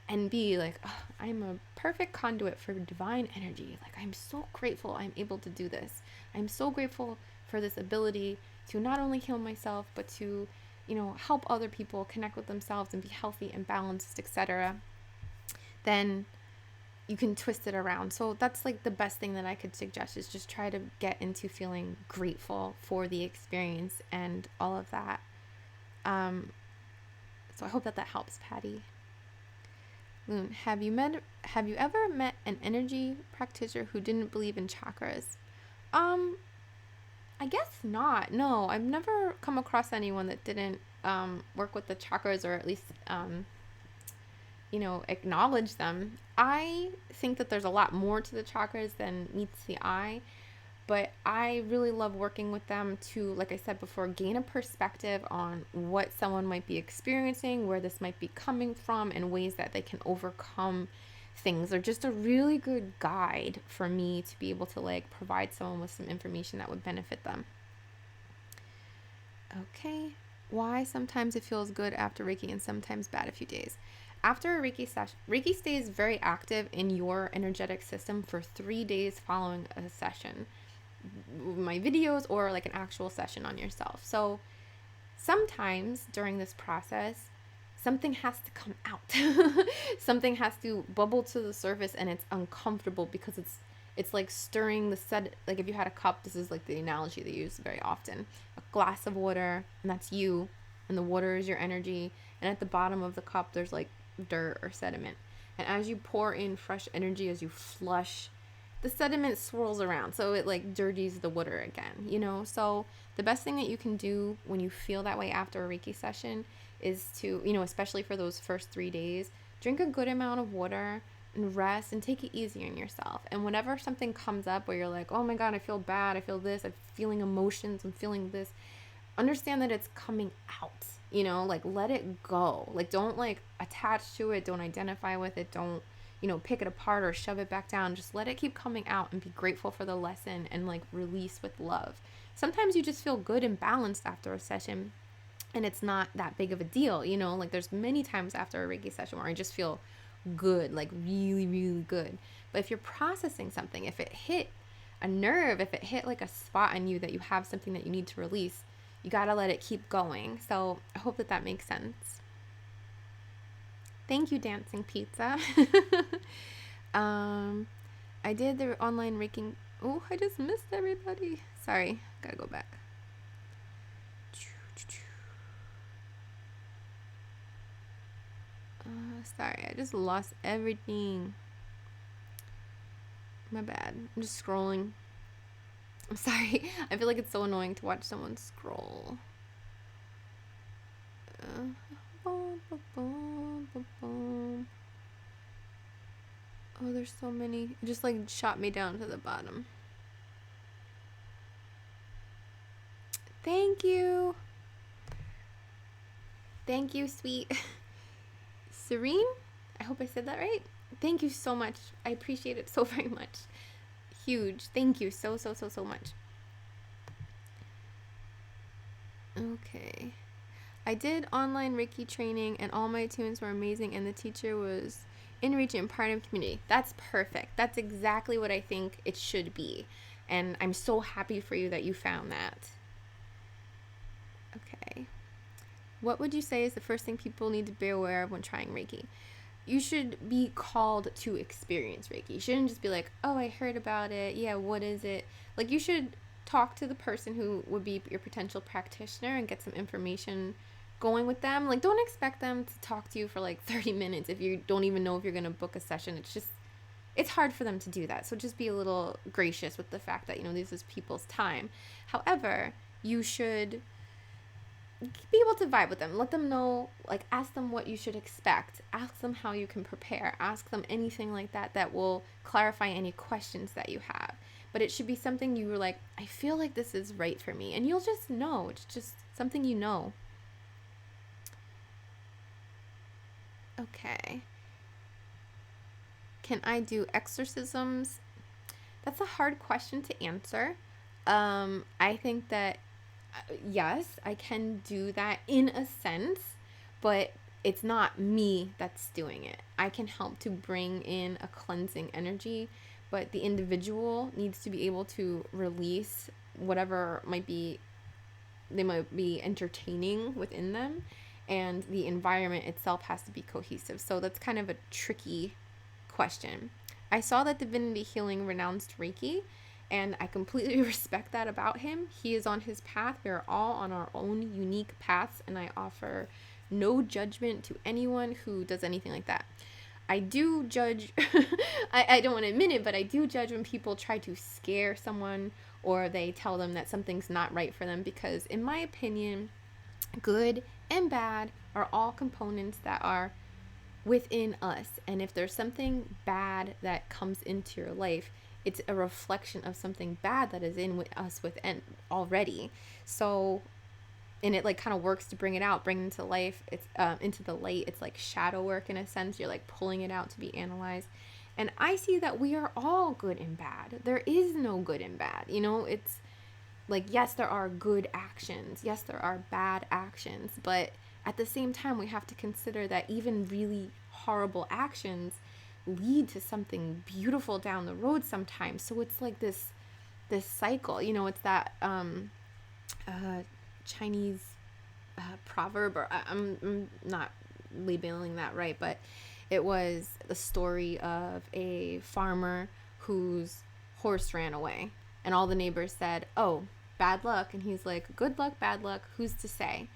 S1: and be like, oh, I'm a perfect conduit for divine energy. Like, I'm so grateful I'm able to do this. I'm so grateful for this ability to not only heal myself, but to, help other people connect with themselves and be healthy and balanced, etc. Then you can twist it around. So that's like the best thing that I could suggest, is just try to get into feeling grateful for the experience and all of that. So I hope that helps, Patty. Lune, have you ever met an energy practitioner who didn't believe in chakras? I guess not. No, I've never come across anyone that didn't work with the chakras, or at least acknowledge them. I think that there's a lot more to the chakras than meets the eye, but I really love working with them to, like I said before, gain a perspective on what someone might be experiencing, where this might be coming from, and ways that they can overcome things. They're just a really good guide for me to be able to provide someone with some information that would benefit them. Okay. Why sometimes it feels good after Reiki and sometimes bad a few days? After a Reiki session, Reiki stays very active in your energetic system for 3 days following a session. My videos, or like an actual session on yourself. So sometimes during this process, something has to come out. Something has to bubble to the surface, and it's uncomfortable because it's like stirring the set. Like if you had a cup, this is like the analogy they use very often. A glass of water, and that's you, and the water is your energy, and at the bottom of the cup there's like dirt or sediment. And as you pour in fresh energy, as you flush, the sediment swirls around, so it like dirties the water again, So the best thing that you can do when you feel that way after a Reiki session is to, especially for those first 3 days, drink a good amount of water and rest and take it easy on yourself. And whenever something comes up where you're like, oh my God, I feel bad, I feel this, I'm feeling emotions, I'm feeling this, understand that it's coming out, let it go. Don't attach to it, don't identify with it, don't pick it apart or shove it back down. Just let it keep coming out and be grateful for the lesson and release with love. Sometimes you just feel good and balanced after a session, and it's not that big of a deal, there's many times after a Reiki session where I just feel good, really, really good. But if you're processing something, if it hit a nerve, if it hit a spot in you that you have something that you need to release, you gotta let it keep going. So I hope that makes sense. Thank you, Dancing Pizza. I did the online Reiki. Oh, I just missed everybody. Sorry, gotta go back. Sorry, I just lost everything. My bad. I'm just scrolling. I'm sorry. I feel like it's so annoying to watch someone scroll. Oh, there's so many. It just shot me down to the bottom. Thank you. Thank you, sweet Serene. I hope I said that right. Thank you so much. I appreciate it so very much. Huge. Thank you so much. Okay. I did online Reiki training, and all my attunements were amazing, and the teacher was in reach and part of community. That's perfect. That's exactly what I think it should be. And I'm so happy for you that you found that. Okay. What would you say is the first thing people need to be aware of when trying Reiki? You should be called to experience Reiki. You shouldn't just be like, oh, I heard about it. Yeah, what is it? You should talk to the person who would be your potential practitioner and get some information going with them. Don't expect them to talk to you for 30 minutes if you don't even know if you're going to book a session. It's hard for them to do that. So just be a little gracious with the fact that, this is people's time. However, you should be able to vibe with them. Let them know, ask them what you should expect. Ask them how you can prepare. Ask them anything like that that will clarify any questions that you have. but it should be something you were like, I feel like this is right for me. And you'll just know. It's just something you know. Okay. Can I do exorcisms? That's a hard question to answer. I think that, yes, I can do that in a sense, but it's not me that's doing it. I can help to bring in a cleansing energy, but the individual needs to be able to release whatever they might be entertaining within them, and the environment itself has to be cohesive. So that's kind of a tricky question. I saw that Divinity Healing renounced Reiki, and I completely respect that about him. He is on his path. We are all on our own unique paths, and I offer no judgment to anyone who does anything like that. I do judge, I don't want to admit it, but I do judge when people try to scare someone or they tell them that something's not right for them, because in my opinion, good and bad are all components that are within us. And if there's something bad that comes into your life, it's a reflection of something bad that is in us within already. So, and it like kind of works to bring it out, bring it into life. It's into the light. It's like shadow work in a sense. You're like pulling it out to be analyzed. And I see that we are all good and bad. There is no good and bad. You know, it's like, yes, there are good actions. Yes, there are bad actions. But at the same time, we have to consider that even really horrible actions lead to something beautiful down the road sometimes. So it's like this cycle. You know, it's that Chinese proverb, or I'm not labeling that right, but it was the story of a farmer whose horse ran away, and all the neighbors said, "Oh, bad luck," and he's like, "Good luck, bad luck, who's to say?"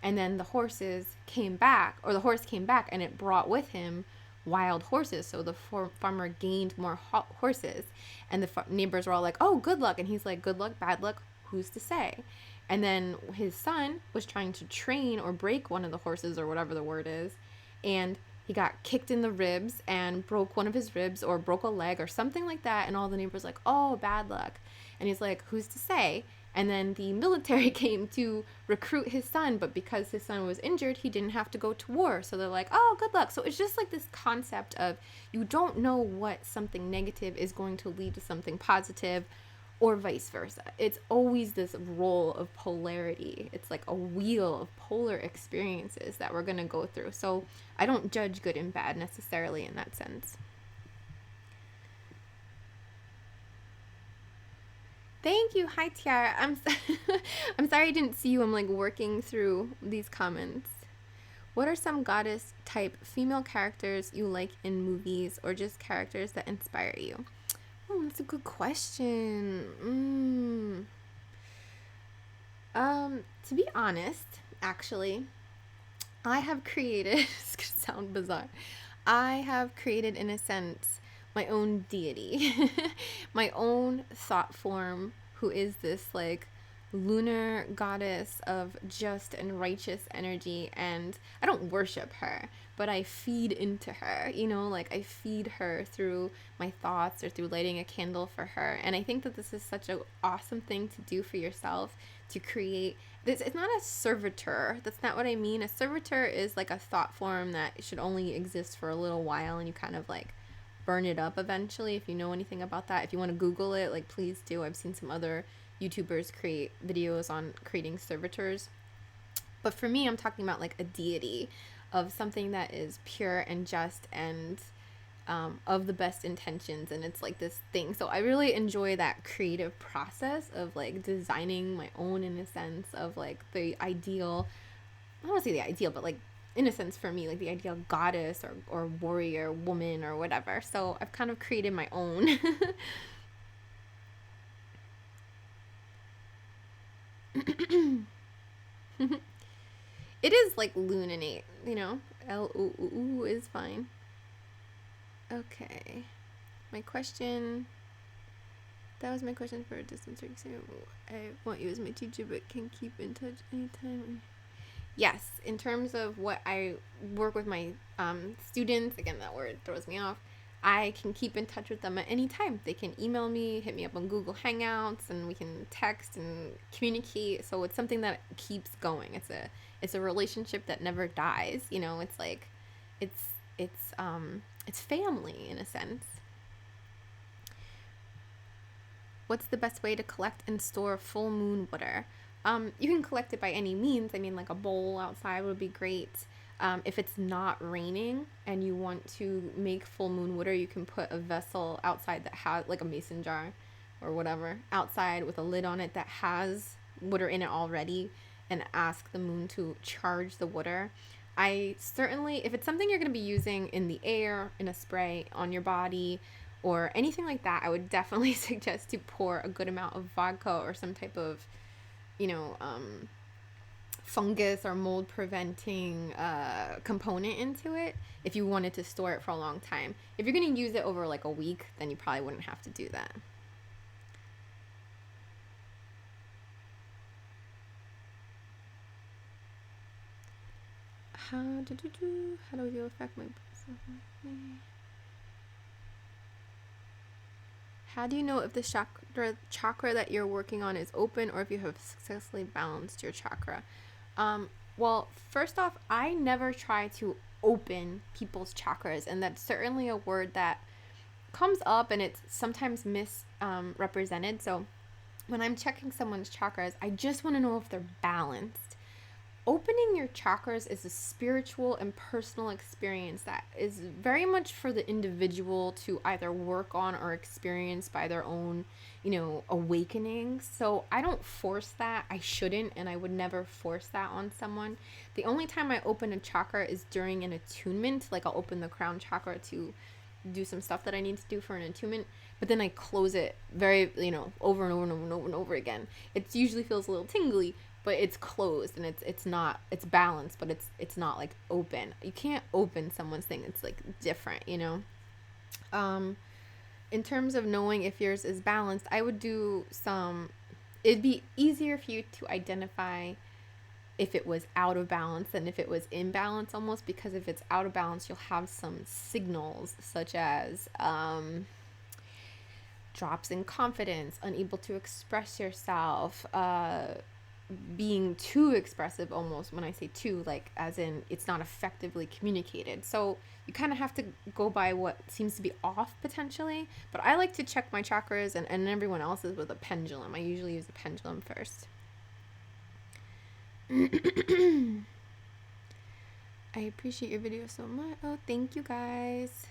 S1: And then the horse came back, and it brought with him wild horses. So the farmer gained more horses, and the neighbors were all like, "Oh, good luck," and he's like, "Good luck, bad luck, who's to say?" And then his son was trying to train or break one of the horses, or whatever the word is, and he got kicked in the ribs and broke one of his ribs, or broke a leg or something like that. And all the neighbors like, "Oh, bad luck." And he's like, "Who's to say?" And then the military came to recruit his son, but because his son was injured, he didn't have to go to war. So they're like, "Oh, good luck." So it's just like this concept of, you don't know what something negative is going to lead to something positive, or vice versa. It's always this role of polarity. It's like a wheel of polar experiences that we're going to go through. So I don't judge good and bad necessarily in that sense. Thank you. Hi, Tiara. I'm sorry I didn't see you. I'm like working through these comments. What are some goddess type female characters you like in movies, or just characters that inspire you? Oh, that's a good question. To be honest, actually, I have created, it's gonna sound bizarre, I have created, in a sense, my own deity, my own thought form, who is this like lunar goddess of just and righteous energy. And I don't worship her, but I feed into her, you know, like I feed her through my thoughts or through lighting a candle for her. And I think that this is such an awesome thing to do for yourself, to create this. It's not a servitor. That's not what I mean. A servitor is like a thought form that should only exist for a little while, and you kind of like burn it up eventually. If you know anything about that, if you want to Google it, like please do. I've seen some other YouTubers create videos on creating servitors. But for me, I'm talking about like a deity of something that is pure and just and of the best intentions. And it's like this thing. So I really enjoy that creative process of like designing my own, in a sense, of like the ideal, I don't want to say the ideal, but like in a sense for me, like the ideal goddess or warrior woman or whatever. So I've kind of created my own. It is like Lune Innate, you know, L-O-O is fine. Okay. My question, that was my question for distance reading. I want you as my teacher, but can keep in touch anytime. Yes, in terms of what I work with my students, again, that word throws me off. I can keep in touch with them at any time. They can email me, hit me up on Google Hangouts, and we can text and communicate. So it's something that keeps going. It's a relationship that never dies. You know, it's like it's family in a sense. What's the best way to collect and store full moon water? You can collect it by any means. I mean, like a bowl outside would be great. If it's not raining and you want to make full moon water, you can put a vessel outside that has, like a mason jar or whatever, outside with a lid on it that has water in it already, and ask the moon to charge the water. I certainly, if it's something you're going to be using in the air, in a spray, on your body, or anything like that, I would definitely suggest to pour a good amount of vodka or some type of, fungus or mold preventing component into it if you wanted to store it for a long time. If you're going to use it over like a week, then you probably wouldn't have to do that. How do you affect my personality? How do you know if the chakra that you're working on is open or if you have successfully balanced your chakra? Well, first off, I never try to open people's chakras, and that's certainly a word that comes up and it's sometimes misrepresented. So when I'm checking someone's chakras, I just want to know if they're balanced. Opening your chakras is a spiritual and personal experience that is very much for the individual to either work on or experience by their own, awakening. So I don't force that. I shouldn't, and I would never force that on someone. The only time I open a chakra is during an attunement. Like I'll open the crown chakra to do some stuff that I need to do for an attunement, but then I close it very, over and over and over and over and over again. It usually feels a little tingly, but it's closed and it's balanced, but it's not like open. You can't open someone's thing. It's like different, in terms of knowing if yours is balanced, I would do it'd be easier for you to identify if it was out of balance than if it was in balance, almost, because if it's out of balance, you'll have some signals such as drops in confidence, unable to express yourself, being too expressive, almost. When I say too, like as in it's not effectively communicated. So you kind of have to go by what seems to be off potentially. But I like to check my chakras and everyone else's with a pendulum. I usually use a pendulum first. I appreciate your video so much. Oh, thank you guys.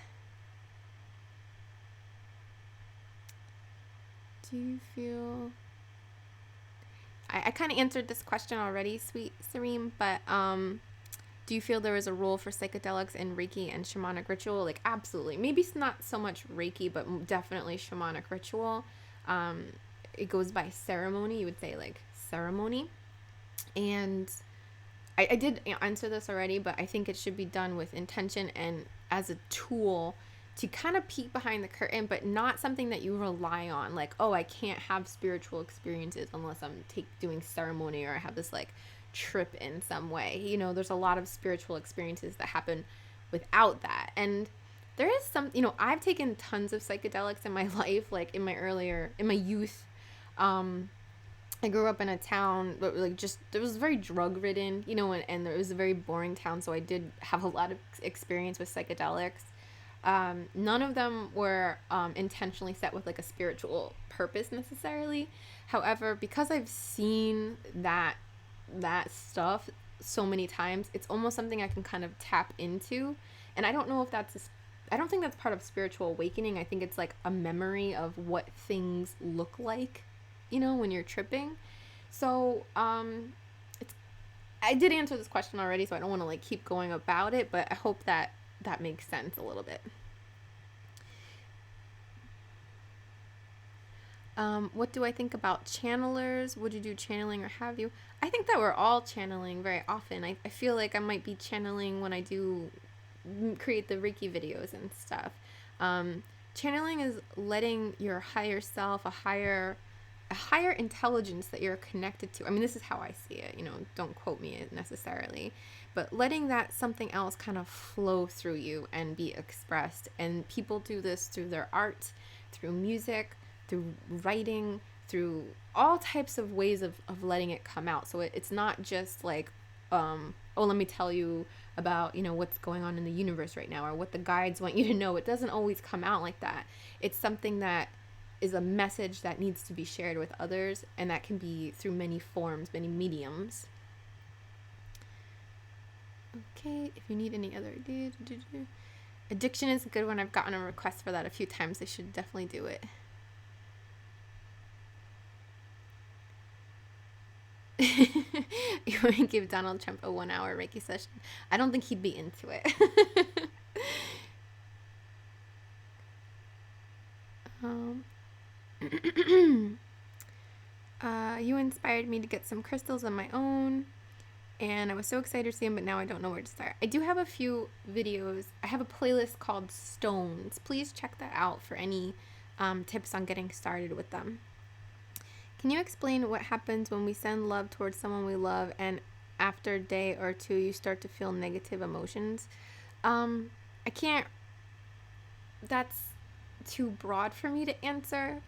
S1: Do you feel... I kind of answered this question already, sweet Sareem, but do you feel there is a role for psychedelics in Reiki and shamanic ritual? Like, absolutely. Maybe it's not so much Reiki, but definitely shamanic ritual. It goes by ceremony. You would say, like, ceremony. And I did answer this already, but I think it should be done with intention and as a tool to kind of peek behind the curtain, but not something that you rely on. Like, oh, I can't have spiritual experiences unless I'm doing ceremony or I have this like trip in some way. There's a lot of spiritual experiences that happen without that. And there is some, I've taken tons of psychedelics in my life, like in my youth. I grew up in a town, but like it was very drug ridden, and it was a very boring town. So I did have a lot of experience with psychedelics. None of them were intentionally set with like a spiritual purpose necessarily. However, because I've seen that stuff so many times, it's almost something I can kind of tap into. And I don't know if I don't think that's part of spiritual awakening. I think it's like a memory of what things look like, when you're tripping. So, I did answer this question already, so I don't want to like keep going about it, but I hope that makes sense a little bit. What do I think about channelers? Would you do channeling or have you? I think that we're all channeling very often. I feel like I might be channeling when I do create the Reiki videos and stuff. Channeling is letting your higher self, a higher a higher intelligence that you're connected to. I mean, this is how I see it, don't quote me necessarily, but letting that something else kind of flow through you and be expressed. And people do this through their art, through music, through writing, through all types of ways of letting it come out. So it's not just like, let me tell you about, what's going on in the universe right now, or what the guides want you to know. It doesn't always come out like that. It's something that is a message that needs to be shared with others, and that can be through many forms, many mediums. Okay, if you need any other addiction is a good one. I've gotten a request for that a few times. I should definitely do it. You want to give Donald Trump a 1-hour Reiki session? I don't think he'd be into it. You inspired me to get some crystals on my own, and I was so excited to see them, but now I don't know where to start. I do have a few videos. I have a playlist called Stones. Please check that out for any tips on getting started with them. Can you explain what happens when we send love towards someone we love, and after a day or two you start to feel negative emotions? I can't, that's too broad for me to answer.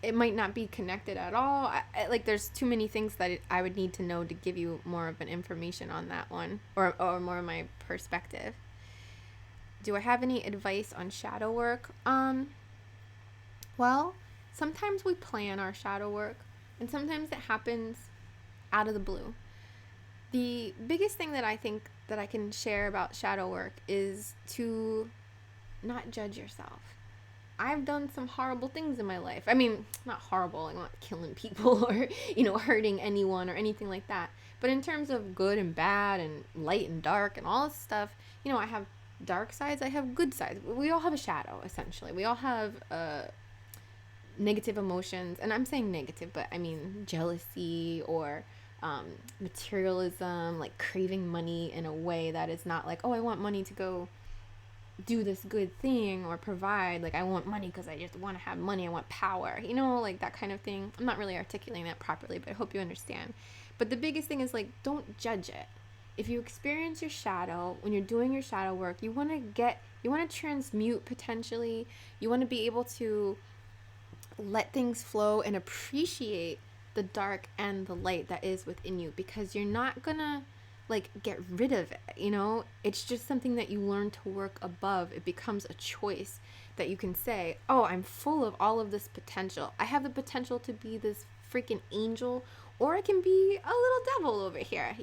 S1: It might not be connected at all. There's too many things that I would need to know to give you more of an information on that one, or more of my perspective. Do I have any advice on shadow work? Well, sometimes we plan our shadow work, and sometimes it happens out of the blue. The biggest thing that I think that I can share about shadow work is to not judge yourself. I've done some horrible things in my life. I mean, not horrible, I'm not killing people or, hurting anyone or anything like that. But in terms of good and bad and light and dark and all this stuff, I have dark sides, I have good sides. We all have a shadow, essentially. We all have negative emotions. And I'm saying negative, but I mean jealousy or materialism, like craving money in a way that is not like, oh, I want money to go do this good thing or provide. Like, I want money because I just want to have money. I want power, like that kind of thing. I'm not really articulating that properly, but I hope you understand. But the biggest thing is, like, don't judge it. If you experience your shadow, when you're doing your shadow work, you want to transmute potentially. You want to be able to let things flow and appreciate the dark and the light that is within you, because you're not gonna get rid of it, it's just something that you learn to work above. It becomes a choice that you can say, oh, I'm full of all of this potential. I have the potential to be this freaking angel, or I can be a little devil over here,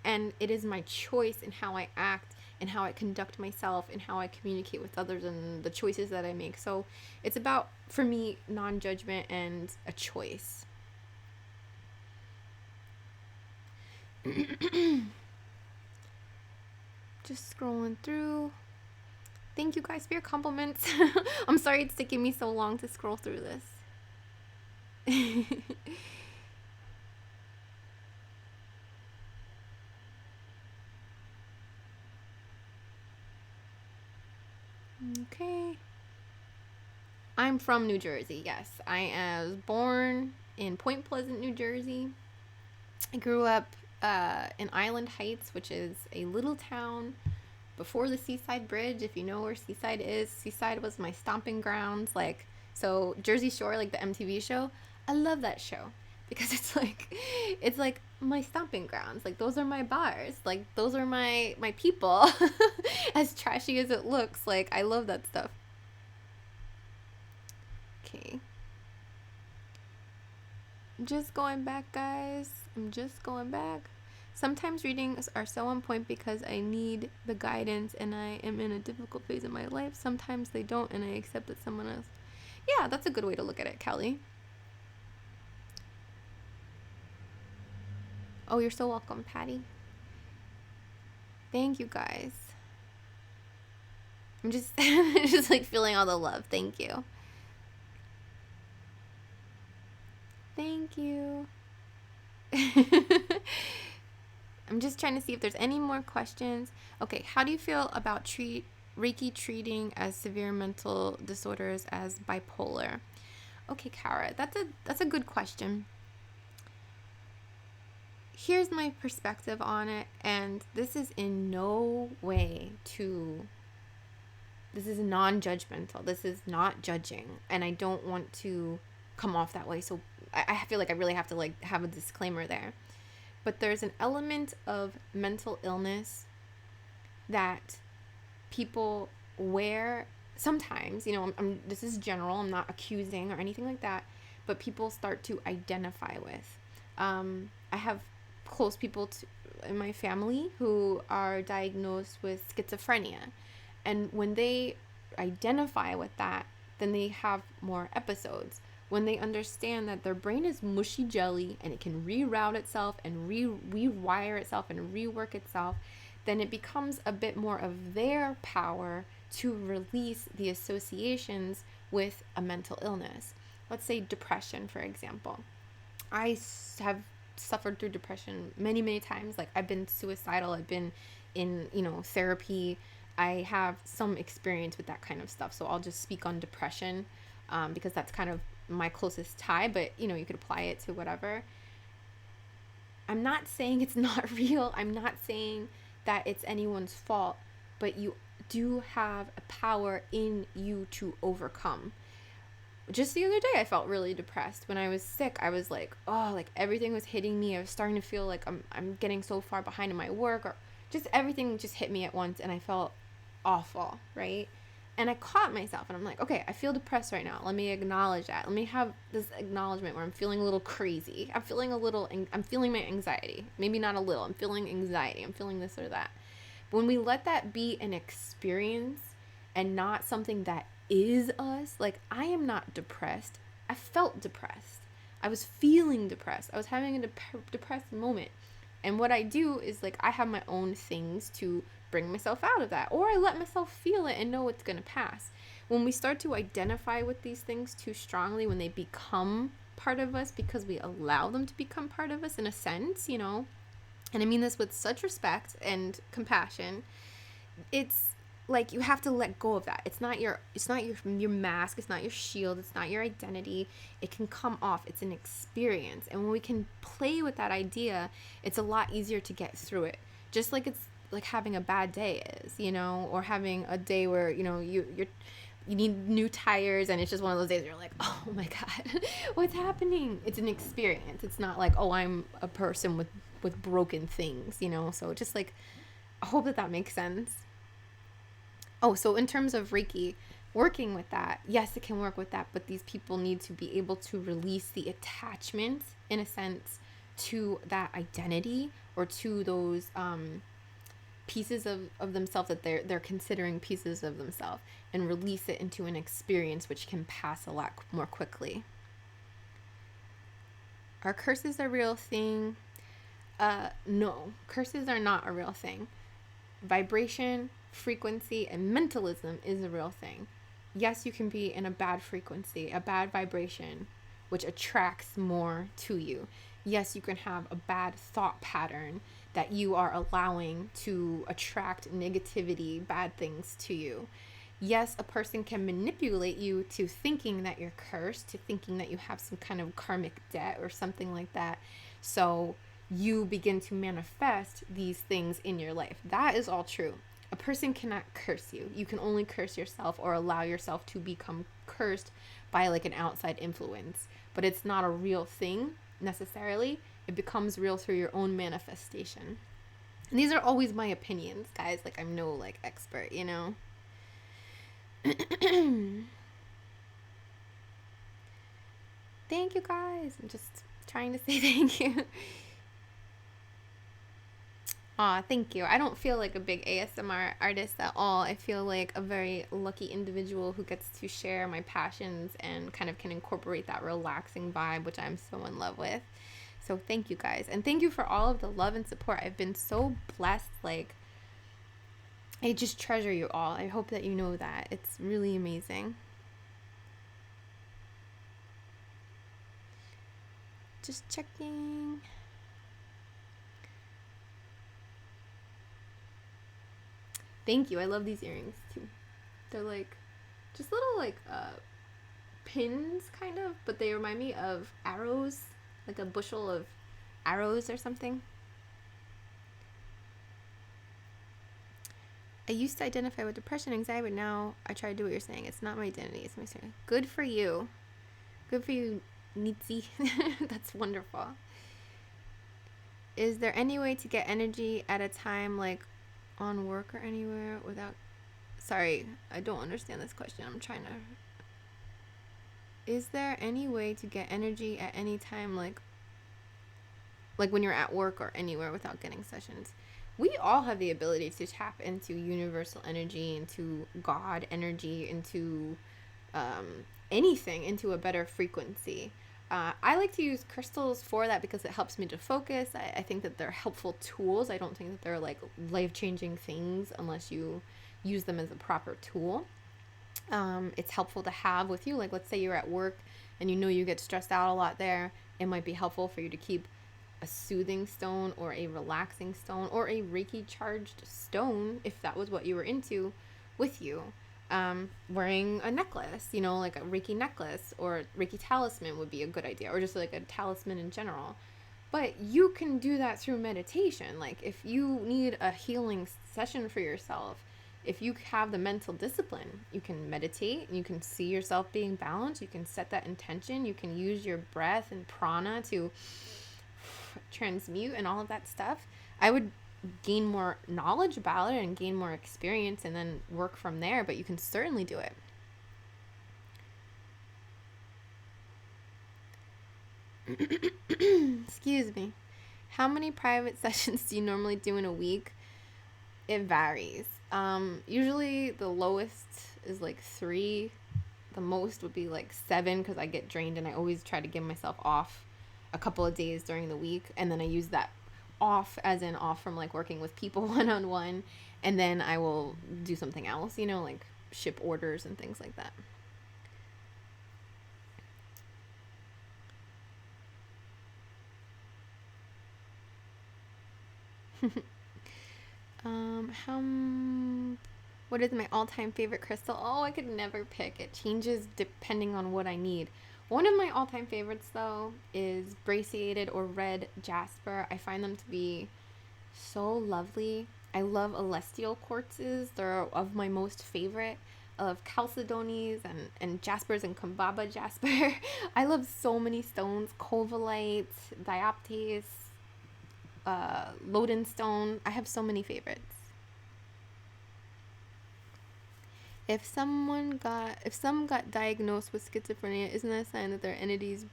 S1: and it is my choice in how I act and how I conduct myself and how I communicate with others and the choices that I make. So it's about, for me, non-judgment and a choice. Just scrolling through. Thank you guys for your compliments. I'm sorry it's taking me so long to scroll through this. Okay. I'm from New Jersey, yes. I was born in Point Pleasant, New Jersey. I grew up in Island Heights, which is a little town before the Seaside Bridge. If you know where Seaside is, Seaside was my stomping grounds. So Jersey Shore, like the MTV show, I love that show because it's like my stomping grounds. Like, those are my bars. Like, those are my people. As trashy as it looks, I love that stuff. Okay. I'm just going back, guys. I'm just going back. Sometimes readings are so on point because I need the guidance and I am in a difficult phase of my life. Sometimes they don't, and I accept that someone else. Yeah, that's a good way to look at it, Kelly. Oh, you're so welcome, Patty. Thank you, guys. I'm just feeling all the love. Thank you. Thank you. I'm just trying to see if there's any more questions. Okay, how do you feel about Reiki treating as severe mental disorders as bipolar? Okay, Kara, that's a good question. Here's my perspective on it, and this is in no way this is non-judgmental. This is not judging, and I don't want to come off that way. So I feel like I really have to like have a disclaimer there. But there's an element of mental illness that people wear sometimes, this is general, I'm not accusing or anything like that, but people start to identify with. I have close people in my family who are diagnosed with schizophrenia. And when they identify with that, then they have more episodes. When they understand that their brain is mushy jelly and it can reroute itself and rewire itself and rework itself, then it becomes a bit more of their power to release the associations with a mental illness. Let's say depression, for example. I have suffered through depression many, many times. Like, I've been suicidal. I've been in, therapy. I have some experience with that kind of stuff. So I'll just speak on depression because that's kind of my closest tie. But, you could apply it to whatever. I'm not saying it's not real. I'm not saying that it's anyone's fault. But you do have a power in you to overcome. Just the other day, I felt really depressed. When I was sick, I was like, oh, like everything was hitting me. I was starting to feel like I'm getting so far behind in my work, or just everything just hit me at once, and I felt awful, right? And I caught myself, and I'm like, okay, I feel depressed right now. Let me acknowledge that. Let me have this acknowledgement where I'm feeling a little crazy. I'm feeling my anxiety. Maybe not a little. I'm feeling anxiety. I'm feeling this or that. But when we let that be an experience and not something that is us, like, I am not depressed. I felt depressed. I was feeling depressed. I was having a depressed moment. And what I do is, like, I have my own things to bring myself out of that, or I let myself feel it and know it's going to pass. When we start to identify with these things too strongly, when they become part of us because we allow them to become part of us in a sense, and I mean this with such respect and compassion, it's like you have to let go of that. It's not your mask, it's not your shield, it's not your identity. It can come off. It's an experience. And when we can play with that idea, it's a lot easier to get through it. Just like it's like having a bad day is, or having a day where, you need new tires, and it's just one of those days where you're like, oh my God, what's happening? It's an experience. It's not like, oh, I'm a person with broken things, So just like, I hope that makes sense. Oh, so in terms of Reiki, working with that, yes, it can work with that, but these people need to be able to release the attachment, in a sense, to that identity or to those pieces of themselves that they're considering pieces of themselves, and release it into an experience which can pass a lot more quickly. Are curses a real thing? No, curses are not a real thing. Vibration, frequency, and mentalism is a real thing. Yes, you can be in a bad frequency, a bad vibration, which attracts more to you. Yes, you can have a bad thought pattern that you are allowing to attract negativity, bad things to you. Yes, a person can manipulate you to thinking that you're cursed, to thinking that you have some kind of karmic debt or something like that. So you begin to manifest these things in your life. That is all true. A person cannot curse you. You can only curse yourself or allow yourself to become cursed by like an outside influence. But it's not a real thing necessarily. It becomes real through your own manifestation. And these are always my opinions, guys. Like, I'm no like expert, Thank you, guys. I'm just trying to say thank you. Aw, thank you. I don't feel like a big ASMR artist at all. I feel like a very lucky individual who gets to share my passions and kind of can incorporate that relaxing vibe, which I'm so in love with. So thank you, guys. And thank you for all of the love and support. I've been so blessed. Like, I just treasure you all. I hope that you know that. It's really amazing. Just checking. Thank you. I love these earrings too. They're like just little like pins, kind of, but they remind me of arrows, like a bushel of arrows or something. I used to identify with depression, anxiety, but now I try to do what you're saying. It's not my identity, it's my story. Good for you. Good for you, Nitsi. That's wonderful. Is there any way to get energy at a time, like on work or anywhere, without... Sorry, I don't understand this question. I'm trying to... Is there any way to get energy at any time, like when you're at work or anywhere, without getting sessions? We all have the ability to tap into universal energy, into God energy, into anything, into a better frequency. I like to use crystals for that because it helps me to focus. I think that they're helpful tools. I don't think that they're like life-changing things unless you use them as a proper tool. It's helpful to have with you. Like, let's say you're at work and you know you get stressed out a lot there. It might be helpful for you to keep a soothing stone or a relaxing stone or a Reiki charged stone, if that was what you were into, with you. Wearing a necklace, you know, like a Reiki necklace or Reiki talisman would be a good idea, or just like a talisman in general. But you can do that through meditation. Like, if you need a healing session for yourself, if you have the mental discipline, you can meditate and you can see yourself being balanced. You can set that intention. You can use your breath and prana to transmute and all of that stuff. I would gain more knowledge about it and gain more experience and then work from there, but you can certainly do it. Excuse me. How many private sessions do you normally do in a week? It varies. Usually the lowest is like 3. The most would be like 7 because I get drained, and I always try to give myself off a couple of days during the week, and then I use that off as in off from like working with people one-on-one, and then I will do something else, you know, like ship orders and things like that. What is my all-time favorite crystal? Oh, I could never pick. It changes depending on what I need. One of my all-time favorites, though, is brachiated or red jasper. I find them to be so lovely. I love celestial quartzes. They're of my most favorite. I love chalcedonies and jaspers and Kambaba jasper. I love so many stones. Covalite, dioptase, Loden stone. I have so many favorites. If some got diagnosed with schizophrenia, isn't that a sign that their entities,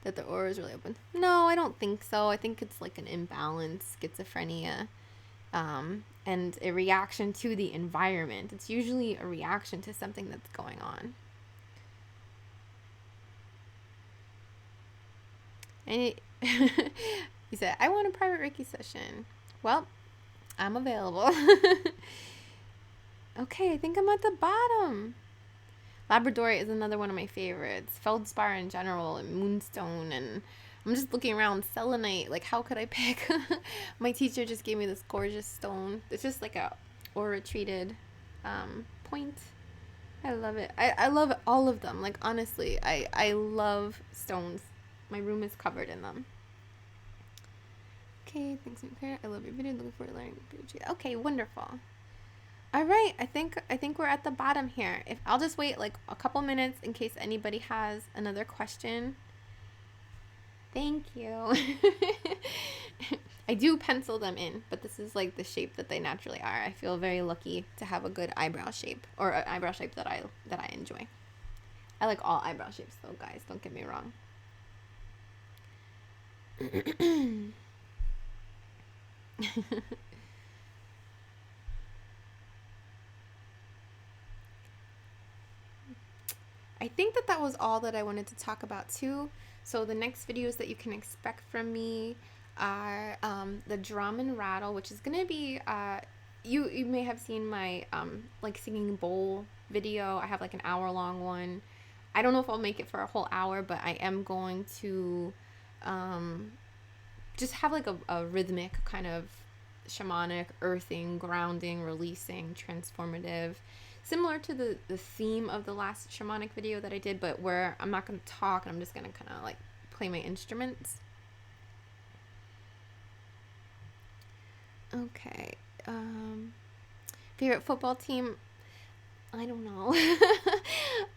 S1: that their aura is really open? No, I don't think so. I think it's like an imbalance, schizophrenia, and a reaction to the environment. It's usually a reaction to something that's going on. And he said, I want a private Reiki session. Well, I'm available. Okay, I think I'm at the bottom. Labradorite is another one of my favorites. Feldspar in general, and moonstone, and I'm just looking around. Selenite, like, how could I pick? My teacher just gave me this gorgeous stone. It's just like a aura treated point. I love it. I love all of them. Like, honestly, I love stones. My room is covered in them. Okay, thanks, Claire. I love your video. Looking forward to learning. Okay, wonderful. All right, I think we're at the bottom here. If I'll just wait like a couple minutes in case anybody has another question. Thank you. I do pencil them in, but this is like the shape that they naturally are. I feel very lucky to have a good eyebrow shape, or an eyebrow shape that I enjoy. I like all eyebrow shapes though, guys. Don't get me wrong. I think that was all that I wanted to talk about too. So the next videos that you can expect from me are the drum and rattle, which is gonna be you may have seen my like singing bowl video. I have like an hour-long one. I don't know if I'll make it for a whole hour, but I am going to just have like a rhythmic kind of shamanic, earthing, grounding, releasing, transformative similar to the theme of the last shamanic video that I did, but where I'm not going to talk and I'm just going to kind of like play my instruments. Okay. Favorite football team? I don't know.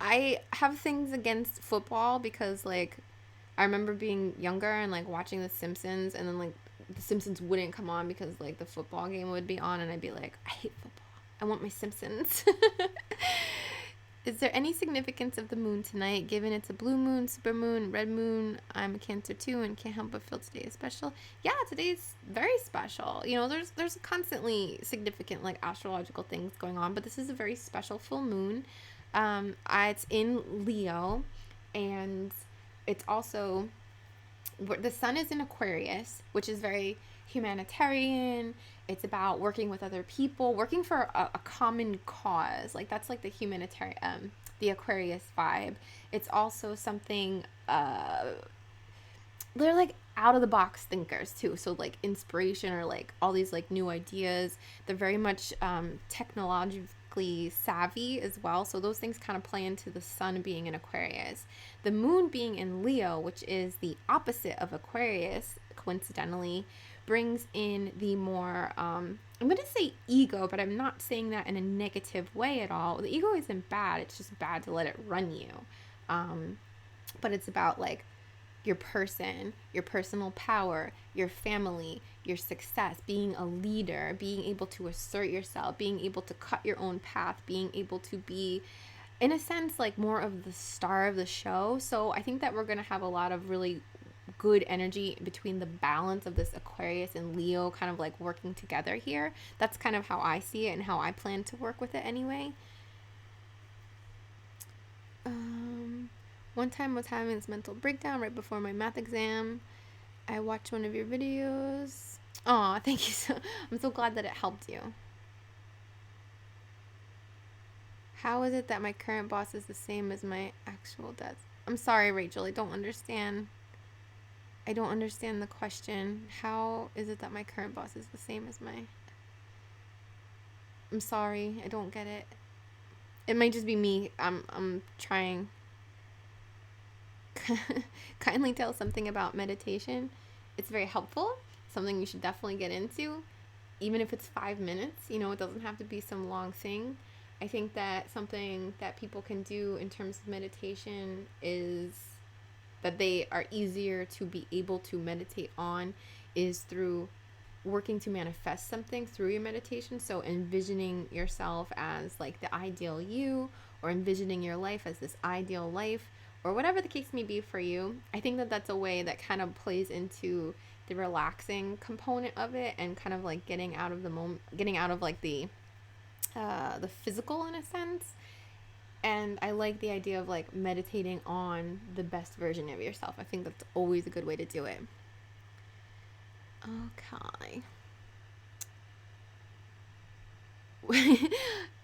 S1: I have things against football because, like, I remember being younger and, like, watching The Simpsons, and then, like, The Simpsons wouldn't come on because, like, the football game would be on, and I'd be like, I hate football. I want my Simpsons. Is there any significance of the moon tonight, given it's a blue moon, super moon, red moon? I'm a Cancer too and can't help but feel today is special. Yeah, today's very special. You know, there's constantly significant, like, astrological things going on, but this is a very special full moon. It's in Leo, and it's also, the sun is in Aquarius, which is very humanitarian. It's about working with other people, working for a common cause. Like, that's like the humanitarian, the Aquarius vibe. It's also something, they're like out of the box thinkers too. So like inspiration, or like all these like new ideas. They're very much technologically savvy as well. So those things kind of play into the sun being in Aquarius. The moon being in Leo, which is the opposite of Aquarius, coincidentally, brings in the more, I'm going to say ego, but I'm not saying that in a negative way at all. The ego isn't bad. It's just bad to let it run you. But it's about like your person, your personal power, your family, your success, being a leader, being able to assert yourself, being able to cut your own path, being able to be, in a sense, like more of the star of the show. So I think that we're going to have a lot of really good energy between the balance of this Aquarius and Leo kind of like working together here. That's kind of how I see it and how I plan to work with it anyway. One time I was having this mental breakdown right before my math exam. I watched one of your videos. Aw, thank you. I'm so glad that it helped you. How is it that my current boss is the same as my actual dad? I'm sorry, Rachel. I don't understand the question. How is it that my current boss is the same as my... I'm sorry. I don't get it. It might just be me. I'm trying. Kindly tell something about meditation. It's very helpful. Something you should definitely get into. Even if it's 5 minutes. You know, it doesn't have to be some long thing. I think that something that people can do in terms of meditation is that they are easier to be able to meditate on is through working to manifest something through your meditation. So envisioning yourself as like the ideal you, or envisioning your life as this ideal life, or whatever the case may be for you. I think that that's a way that kind of plays into the relaxing component of it, and kind of like getting out of the moment, getting out of like the physical in a sense. And I like the idea of like meditating on the best version of yourself. I think that's always a good way to do it. Okay.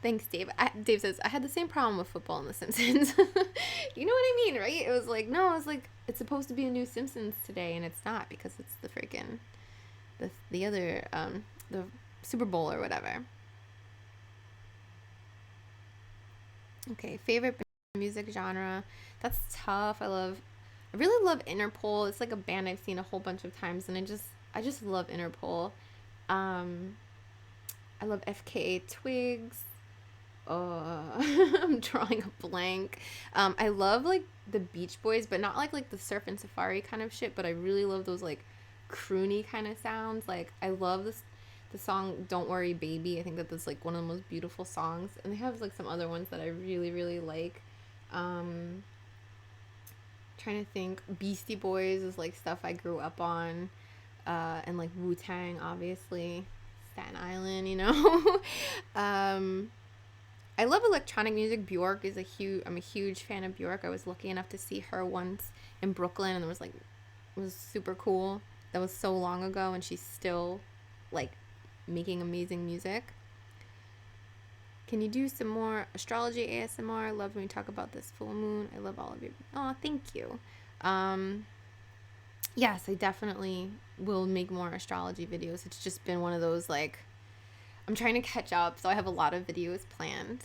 S1: Thanks, Dave. Dave says, I had the same problem with football in The Simpsons. You know what I mean, right? It was like, no, it was like, it's supposed to be a new Simpsons today, and it's not, because it's the freaking, the other, the Super Bowl or whatever. Okay, favorite music genre. That's tough. I really love Interpol. It's like a band I've seen a whole bunch of times, and I just love Interpol. I love FKA Twigs. I'm drawing a blank. I love like the Beach Boys, but not like the Surf and Safari kind of shit, but I really love those like croony kind of sounds. Like, I love the song Don't Worry Baby. I think that's like one of the most beautiful songs, and they have like some other ones that I really, really like. Trying to think. Beastie Boys is like stuff I grew up on, and like Wu-Tang, obviously, Staten Island, you know. I love electronic music. Bjork is I'm a huge fan of Bjork. I was lucky enough to see her once in Brooklyn, and it was super cool. That was so long ago, and she's still like making amazing music. Can you do some more astrology ASMR? I love when you talk about this full moon. I love all of you. Oh, thank you. Yes, I definitely will make more astrology videos. It's just been one of those, like, I'm trying to catch up, so I have a lot of videos planned.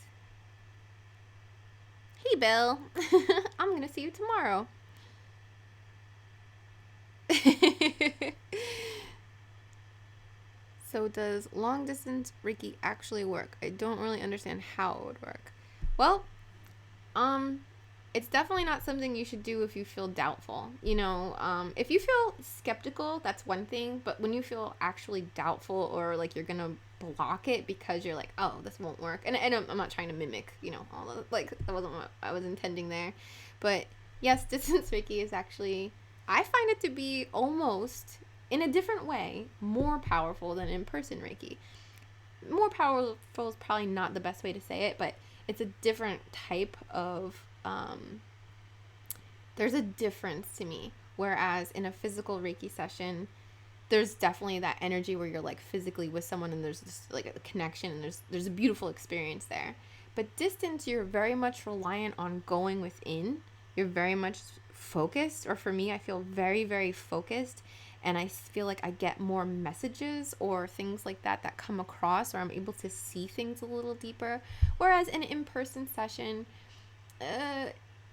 S1: hey, Bill, I'm going to see you tomorrow. So does long distance Reiki actually work? I don't really understand how it would work. Well, it's definitely not something you should do if you feel doubtful. If you feel skeptical, that's one thing. But when you feel actually doubtful, or like you're gonna block it because you're like, oh, this won't work. And I'm not trying to mimic, all the, like, that wasn't what I was intending there. But yes, distance Reiki is actually, I find it to be almost, in a different way, more powerful than in-person Reiki. More powerful is probably not the best way to say it, but it's a different type of, there's a difference to me. Whereas in a physical Reiki session, there's definitely that energy where you're like physically with someone and there's this like a connection and there's a beautiful experience there. But distance, you're very much reliant on going within. You're very much focused, or for me, I feel very, very focused, and I feel like I get more messages or things like that come across, or I'm able to see things a little deeper. Whereas in an in-person session,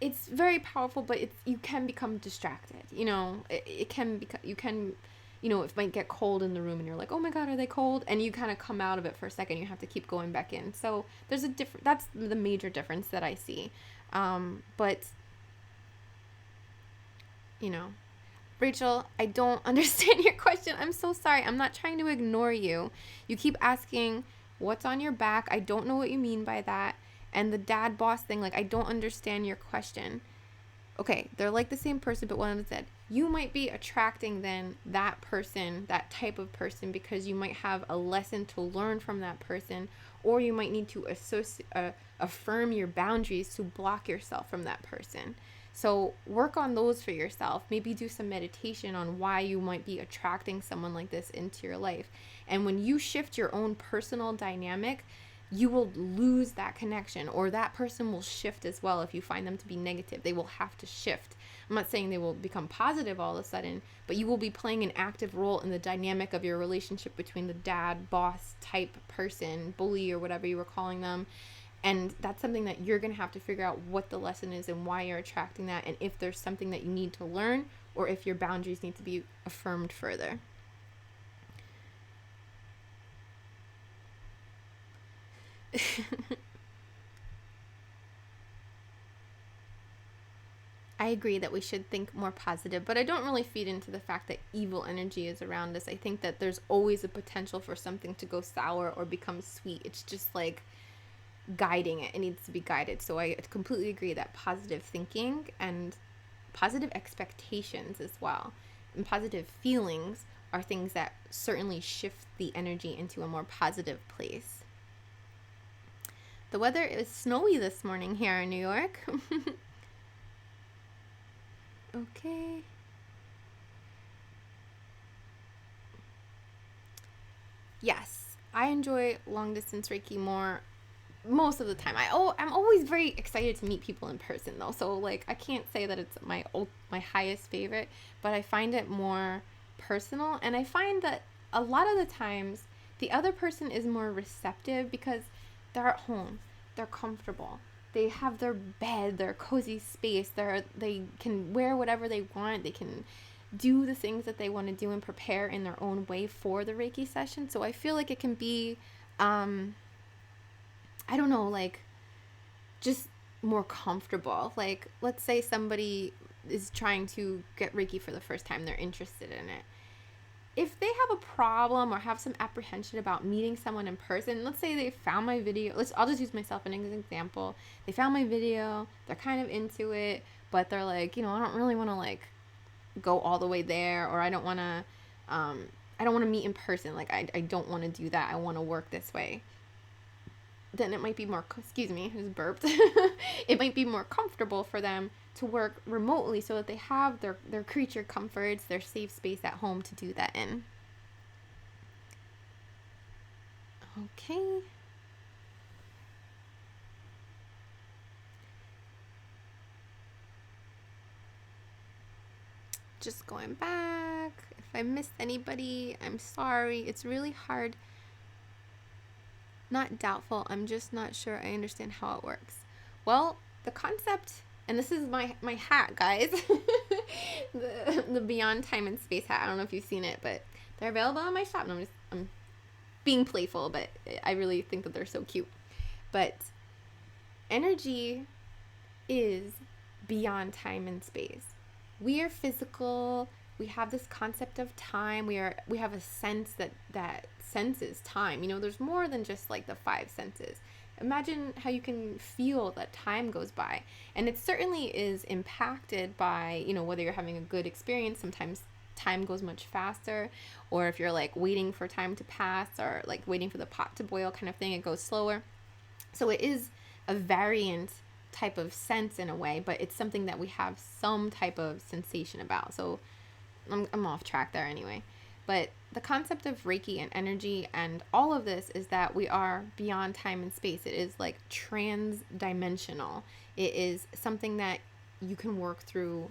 S1: it's very powerful, but you can become distracted. It can become, it might get cold in the room and you're like, oh my God, are they cold? And you kind of come out of it for a second. You have to keep going back in. So there's that's the major difference that I see. But Rachel, I don't understand your question. I'm so sorry. I'm not trying to ignore you. You keep asking what's on your back. I don't know what you mean by that. And the dad boss thing, like, I don't understand your question. Okay, they're like the same person, but one of them said, you might be attracting then that person, that type of person, because you might have a lesson to learn from that person, or you might need to affirm your boundaries to block yourself from that person. So work on those for yourself. Maybe do some meditation on why you might be attracting someone like this into your life. And when you shift your own personal dynamic, you will lose that connection, or that person will shift as well. If you find them to be negative, they will have to shift. I'm not saying they will become positive all of a sudden, but you will be playing an active role in the dynamic of your relationship between the dad, boss type person, bully, or whatever you were calling them. And that's something that you're going to have to figure out what the lesson is and why you're attracting that, and if there's something that you need to learn, or if your boundaries need to be affirmed further. I agree that we should think more positive, but I don't really feed into the fact that evil energy is around us. I think that there's always a potential for something to go sour or become sweet. It's just like guiding it. It needs to be guided. So I completely agree that positive thinking and positive expectations as well, and positive feelings are things that certainly shift the energy into a more positive place. The weather is snowy this morning here in New York. Okay. Yes, I enjoy long distance Reiki more most of the time. I'm always very excited to meet people in person though. So like I can't say that it's my highest favorite, but I find it more personal, and I find that a lot of the times the other person is more receptive because they're at home, they're comfortable. They have their bed, their cozy space. They can wear whatever they want. They can do the things that they want to do and prepare in their own way for the Reiki session. So I feel like it can be, I don't know, like just more comfortable. Like let's say somebody is trying to get Reiki for the first time. They're interested in it. If they have a problem or have some apprehension about meeting someone in person, let's say they found my video, I'll just use myself as an example. They found my video, they're kind of into it, but they're like, I don't really want to like go all the way there, or I don't want to meet in person. Like I don't want to do that. I want to work this way. Then it might be more, excuse me, I just burped. It might be more comfortable for them to work remotely so that they have their creature comforts, their safe space at home to do that in. Okay. Just going back. If I missed anybody, I'm sorry. It's really hard. Not doubtful. I'm just not sure I understand how it works. Well, the concept, and this is my hat, guys, the Beyond Time and Space hat. I don't know if you've seen it, but they're available on my shop. And I'm being playful, but I really think that they're so cute. But energy is beyond time and space. We are physical. We have this concept of time. We have a sense that senses time. You know, there's more than just like the five senses. Imagine how you can feel that time goes by. And it certainly is impacted by, you know, whether you're having a good experience. Sometimes time goes much faster, or if you're like waiting for time to pass, or like waiting for the pot to boil kind of thing, it goes slower. So it is a variant type of sense in a way, but it's something that we have some type of sensation about. So I'm off track there anyway. But the concept of Reiki and energy and all of this is that we are beyond time and space. It is like trans-dimensional. It is something that you can work through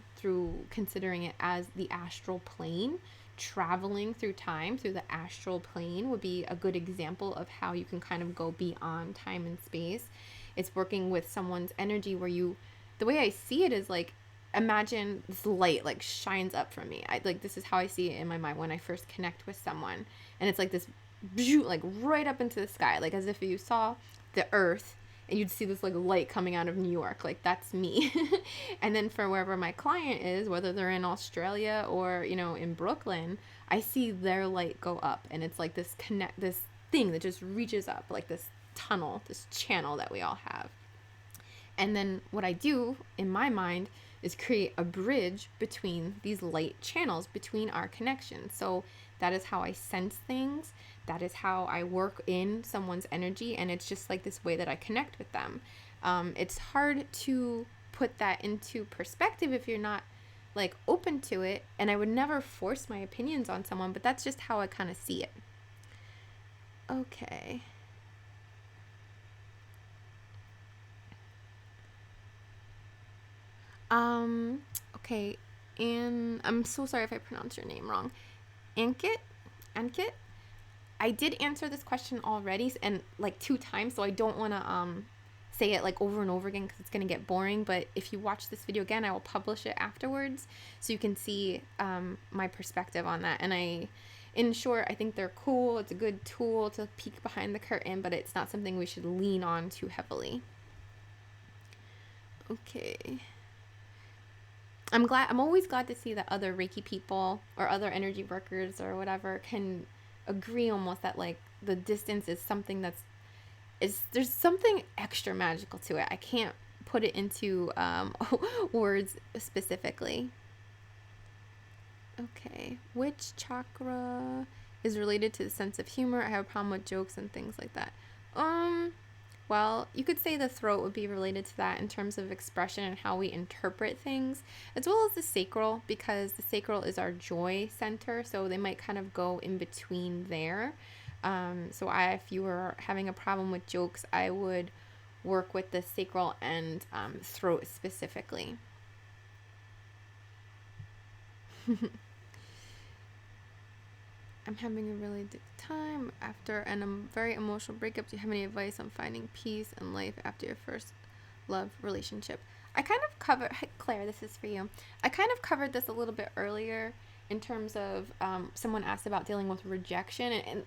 S1: considering it as the astral plane. Traveling through time through the astral plane would be a good example of how you can kind of go beyond time and space. It's working with someone's energy where the way I see it is like, imagine this light like shines up from me. This is how I see it in my mind when I first connect with someone, and it's like this like right up into the sky, like as if you saw the earth and you'd see this like light coming out of New York. Like that's me. And then for wherever my client is, whether they're in Australia or, you know, in Brooklyn, I see their light go up, and it's like this thing that just reaches up, like this tunnel, this channel that we all have. And then what I do in my mind is create a bridge between these light channels, between our connections. So that is how I sense things. That is how I work in someone's energy. And it's just like this way that I connect with them. It's hard to put that into perspective if you're not like open to it. And I would never force my opinions on someone, but that's just how I kind of see it. Okay. Okay, and I'm so sorry if I pronounced your name wrong. Ankit? I did answer this question already, and like 2 times, so I don't want to say it like over and over again because it's going to get boring. But if you watch this video again, I will publish it afterwards so you can see my perspective on that. And in short, I think they're cool. It's a good tool to peek behind the curtain, but it's not something we should lean on too heavily. Okay. I'm always glad to see that other Reiki people or other energy workers or whatever can agree almost that like the distance is something there's something extra magical to it. I can't put it into words specifically. Okay, which chakra is related to the sense of humor? I have a problem with jokes and things like that. Well, you could say the throat would be related to that in terms of expression and how we interpret things, as well as the sacral, because the sacral is our joy center, so they might kind of go in between there. So if you were having a problem with jokes, I would work with the sacral and throat specifically. I'm having a really difficult time after a very emotional breakup. Do you have any advice on finding peace in life after your first love relationship? I kind of covered, Claire, this is for you. I kind of covered this a little bit earlier in terms of someone asked about dealing with rejection, and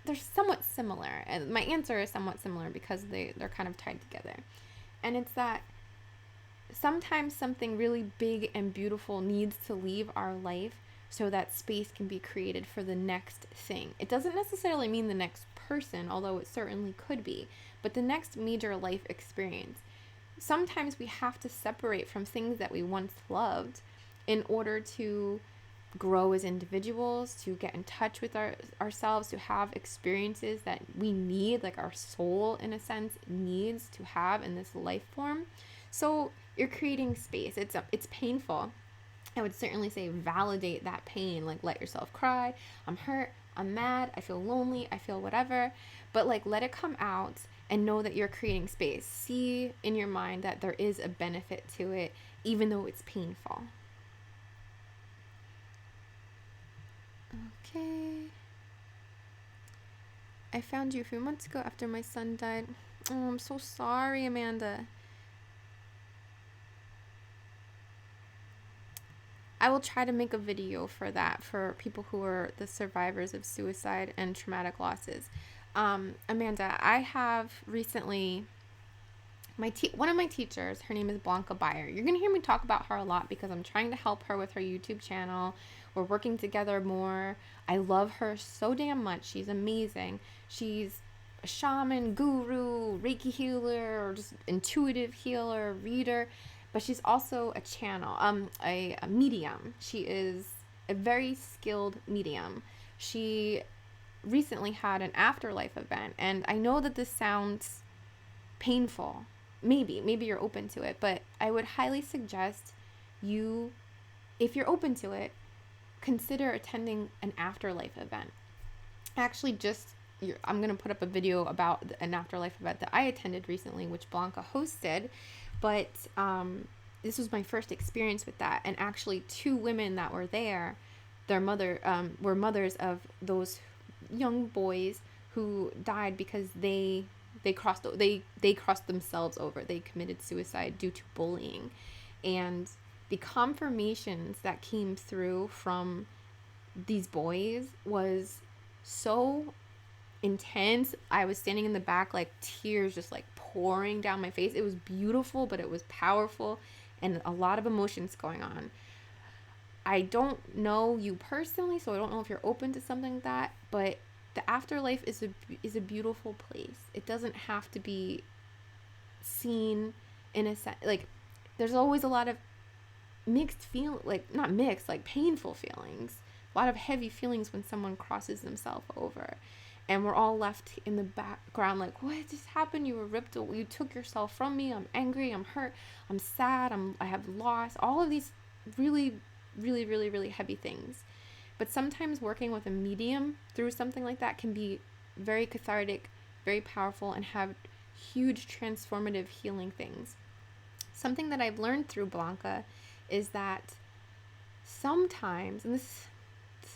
S1: they're somewhat similar. And my answer is somewhat similar because they're kind of tied together. And it's that sometimes something really big and beautiful needs to leave our life so that space can be created for the next thing. It doesn't necessarily mean the next person, although it certainly could be, but the next major life experience. Sometimes we have to separate from things that we once loved in order to grow as individuals, to get in touch with ourselves, to have experiences that we need, like our soul in a sense needs to have in this life form. So you're creating space. It's painful. I would certainly say validate that pain, like let yourself cry. I'm hurt, I'm mad, I feel lonely, I feel whatever, but like let it come out and know that you're creating space. See in your mind that there is a benefit to it, even though it's painful. Okay. I found you a few months ago after my son died. Oh, I'm so sorry, Amanda. I will try to make a video for that, for people who are the survivors of suicide and traumatic losses. Amanda, I have recently, one of my teachers, her name is Blanca Bayer. You're going to hear me talk about her a lot because I'm trying to help her with her YouTube channel. We're working together more. I love her so damn much. She's amazing. She's a shaman, guru, Reiki healer, or just intuitive healer, reader, but she's also a channel, a medium. She is a very skilled medium. She recently had an afterlife event, and I know that this sounds painful. Maybe you're open to it, but I would highly suggest you, if you're open to it, consider attending an afterlife event. Actually, I'm going to put up a video about an afterlife event that I attended recently, which Blanca hosted, but this was my first experience with that. And actually, 2 women that were there, their were mothers of those young boys who died because they crossed themselves over. They committed suicide due to bullying. And the confirmations that came through from these boys was so intense. I was standing in the back, like tears just like pouring down my face. It was beautiful, but it was powerful and a lot of emotions going on. I don't know you personally, so I don't know if you're open to something like that, but the afterlife is a beautiful place. It doesn't have to be seen in a sense. Like, there's always a lot of painful feelings, a lot of heavy feelings when someone crosses themselves over, and we're all left in the background like, what just happened? You were ripped away. You took yourself from me. I'm angry. I'm hurt. I'm sad. I have lost. All of these really, really, really, really heavy things. But sometimes working with a medium through something like that can be very cathartic, very powerful, and have huge transformative healing things. Something that I've learned through Blanca is that sometimes, and this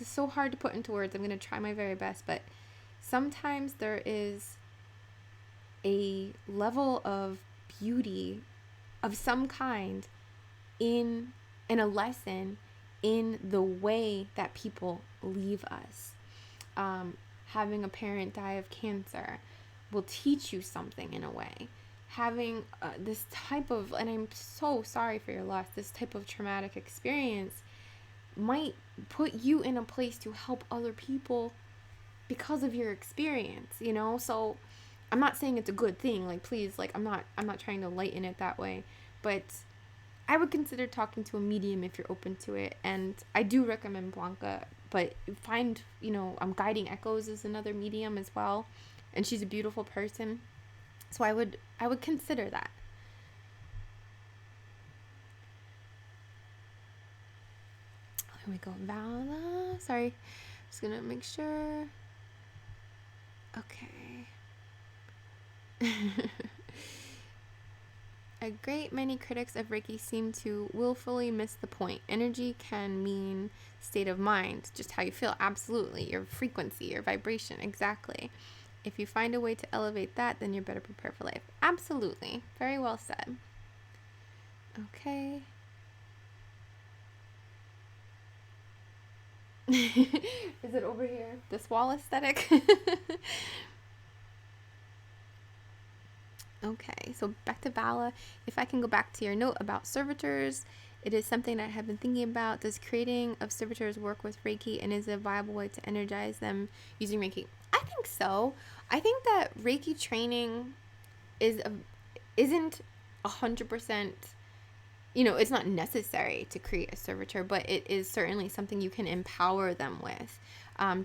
S1: is so hard to put into words, I'm going to try my very best, but sometimes there is a level of beauty of some kind in a lesson in the way that people leave us. Having a parent die of cancer will teach you something in a way. Having this type of, and I'm so sorry for your loss, this type of traumatic experience might put you in a place to help other people because of your experience, you know? So I'm not saying it's a good thing, like, please, like, I'm not trying to lighten it that way, but I would consider talking to a medium if you're open to it. And I do recommend Blanca, but find, Guiding Echoes is another medium as well, and she's a beautiful person. So I would consider that. There we go. Vala. Sorry. Just gonna make sure. Okay. A great many critics of Reiki seem to willfully miss the point. Energy can mean state of mind, just how you feel. Absolutely. Your frequency, your vibration. Exactly. If you find a way to elevate that, then you're better prepared for life. Absolutely. Very well said. Okay. Is it over here? This wall aesthetic? Okay, so back to Vala. If I can go back to your note about servitors, it is something that I have been thinking about. Does creating of servitors work with Reiki, and is it a viable way to energize them using Reiki? I think so. I think that Reiki training isn't 100%, it's not necessary to create a servitor, but it is certainly something you can empower them with.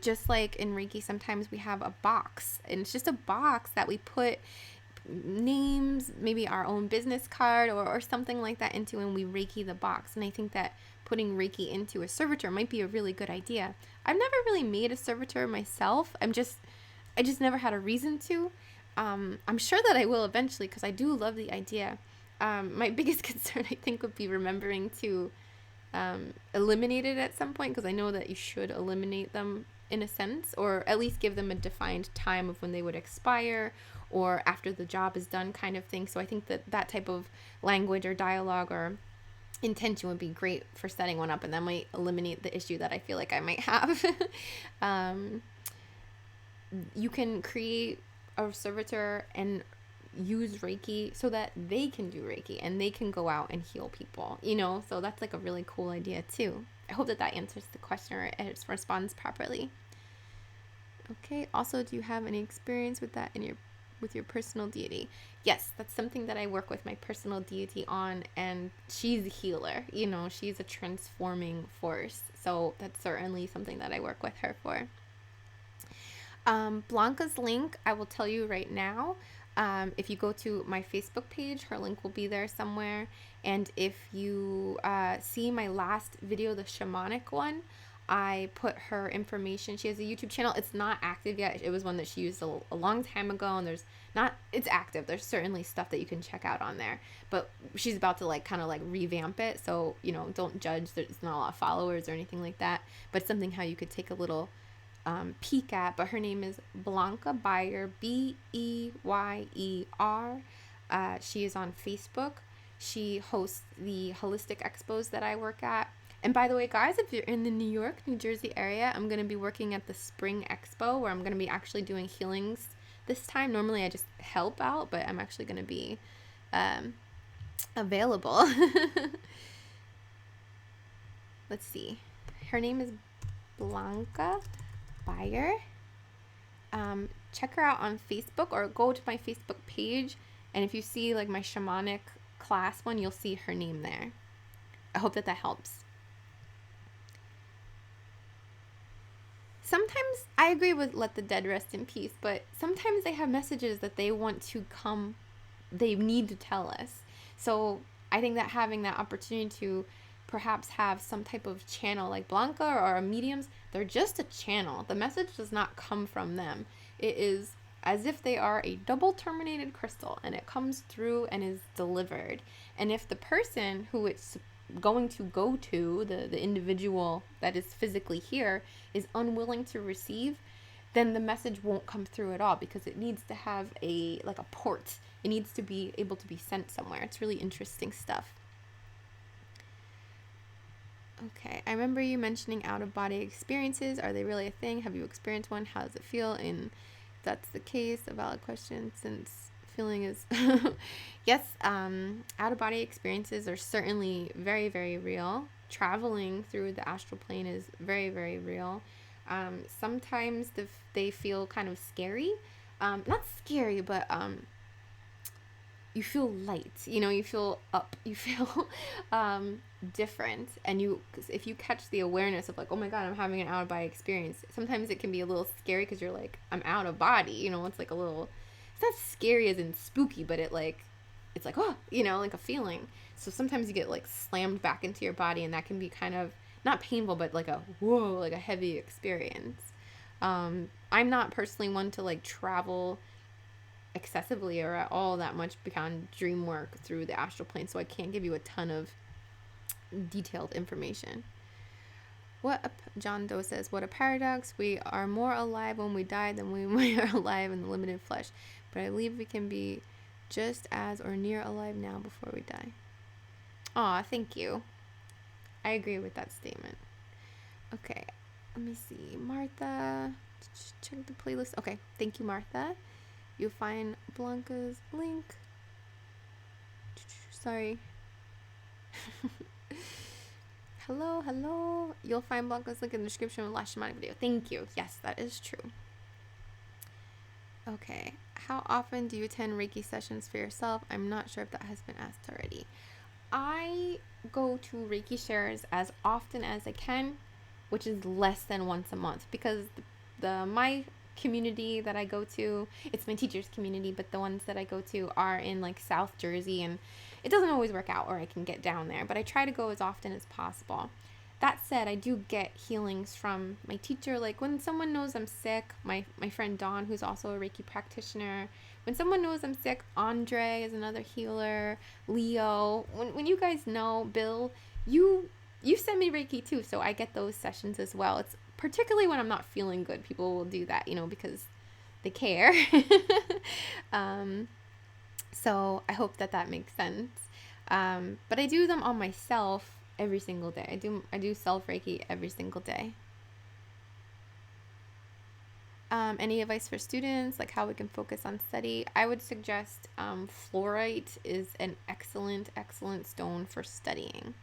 S1: Just like in Reiki, sometimes we have a box, and it's just a box that we put names, maybe our own business card or something like that into, and we Reiki the box. And I think that putting Reiki into a servitor might be a really good idea. I've never really made a servitor myself. I just never had a reason to. I'm sure that I will eventually, because I do love the idea. My biggest concern, I think, would be remembering to eliminate it at some point, because I know that you should eliminate them in a sense, or at least give them a defined time of when they would expire, or after the job is done kind of thing. So I think that type of language or dialogue or intention would be great for setting one up, and that might eliminate the issue that I feel like I might have. You can create a servitor and use Reiki so that they can do Reiki and they can go out and heal people, so that's like a really cool idea too. I hope that answers the question or it responds properly. Okay, also, do you have any experience with that with your personal deity? Yes, that's something that I work with my personal deity on, and she's a healer, she's a transforming force, so that's certainly something that I work with her for. Blanca's link, I will tell you right now. If you go to my Facebook page, her link will be there somewhere. And if you see my last video, the shamanic one, I put her information. She has a YouTube channel. It's not active yet. It was one that she used a long time ago, and it's active. There's certainly stuff that you can check out on there, but she's about to kind of revamp it. So, don't judge. There's not a lot of followers or anything like that, but it's something how you could take a little peek at. But her name is Blanca Beyer, Beyer. She is on Facebook. She hosts the holistic expos that I work at. And by the way, guys, if you're in the New York, New Jersey area, I'm going to be working at the Spring Expo, where I'm going to be actually doing healings this time. Normally I just help out, but I'm actually going to be available. Let's see. Her name is Blanca Beyer. Check her out on Facebook, or go to my Facebook page, and if you see my shamanic class one, you'll see her name there. I hope that helps. Sometimes I agree with let the dead rest in peace, but sometimes they have messages that they need to tell us. So I think that having that opportunity to perhaps have some type of channel like Blanca or a mediums, they're just a channel. The message does not come from them. It is as if they are a double terminated crystal, and it comes through and is delivered. And if the person who it's going to go to, the individual that is physically here, is unwilling to receive, then the message won't come through at all, because it needs to have a port. It needs to be able to be sent somewhere. It's really interesting stuff. Okay, I remember you mentioning out-of-body experiences. Are they really a thing? Have you experienced one? How does it feel? And if that's the case, a valid question, since feeling is yes, out-of-body experiences are certainly very, very real. Traveling through the astral plane is very, very real. Sometimes they feel kind of scary. Not scary, but you feel light, you feel up, you feel different. And if you catch the awareness of oh my God, I'm having an out of body experience, sometimes it can be a little scary, because you're I'm out of body, it's a little, it's not scary as in spooky, but it's oh, a feeling. So sometimes you get slammed back into your body, and that can be kind of not painful, but a whoa, a heavy experience. I'm not personally one to travel excessively or at all that much beyond dream work through the astral plane, so I can't give you a ton of detailed information. John Doe says, what a paradox. We are more alive when we die than when we are alive in the limited flesh, but I believe we can be just as or near alive now before we die. Aw, thank you. I agree with that statement. Okay, let me see. Martha, check the playlist. Okay, thank you, Martha. You'll find Blanca's link. Sorry. Hello. You'll find Blanca's link in the description of the last shamanic video. Thank you. Yes, that is true. Okay. How often do you attend Reiki sessions for yourself? I'm not sure if that has been asked already. I go to Reiki shares as often as I can, which is less than once a month, because my community that I go to, it's my teacher's community, but the ones that I go to are in South Jersey, and it doesn't always work out, or I can get down there, but I try to go as often as possible. That said, I do get healings from my teacher, when someone knows I'm sick, my friend Dawn, who's also a Reiki practitioner, when someone knows I'm sick, Andre is another healer, Leo, when you guys know, Bill, you send me Reiki too, so I get those sessions as well. It's particularly when I'm not feeling good, people will do that, because they care. So I hope that makes sense. But I do them on myself every single day. I do self Reiki every single day. Any advice for students, like how we can focus on study? I would suggest fluorite is an excellent stone for studying.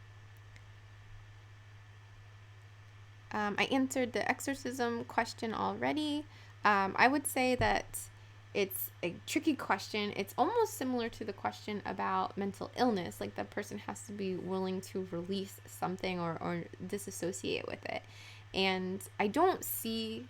S1: I answered the exorcism question already. I would say that it's a tricky question. It's almost similar to the question about mental illness. Like, the person has to be willing to release something or disassociate with it. And I don't see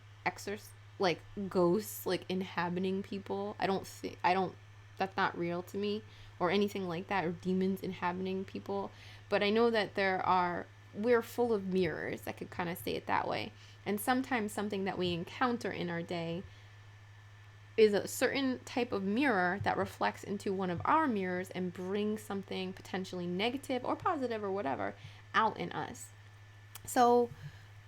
S1: like ghosts like inhabiting people. That's not real to me, or anything like that, or demons inhabiting people. But I know that we're full of mirrors. I could kind of say it that way. And sometimes something that we encounter in our day is a certain type of mirror that reflects into one of our mirrors and brings something potentially negative or positive or whatever out in us. So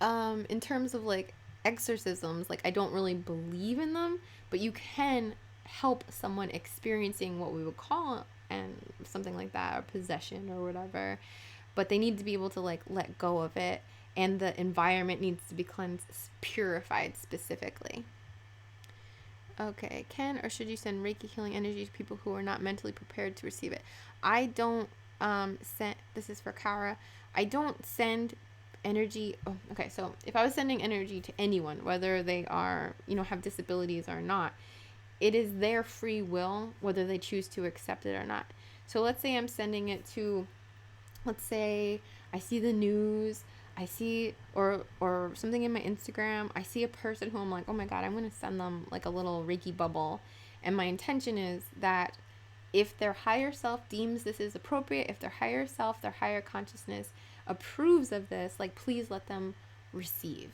S1: in terms of like exorcisms, like, I don't really believe in them, but you can help someone experiencing what we would call and something like that, or possession or whatever, but they need to be able to like let go of it, and the environment needs to be cleansed, purified specifically. Okay, can or should you send Reiki healing energy to people who are not mentally prepared to receive it? I don't send, this is for Kara, I don't send energy. Oh, okay, so if I was sending energy to anyone, whether they are, have disabilities or not, it is their free will whether they choose to accept it or not. So let's say I'm sending it to, let's say I see the news, I see, or something in my Instagram, I see a person who I'm like, oh my God, I'm going to send them like a little Reiki bubble. And my intention is that if their higher self deems this is appropriate, if their higher self, their higher consciousness approves of this, like, please let them receive,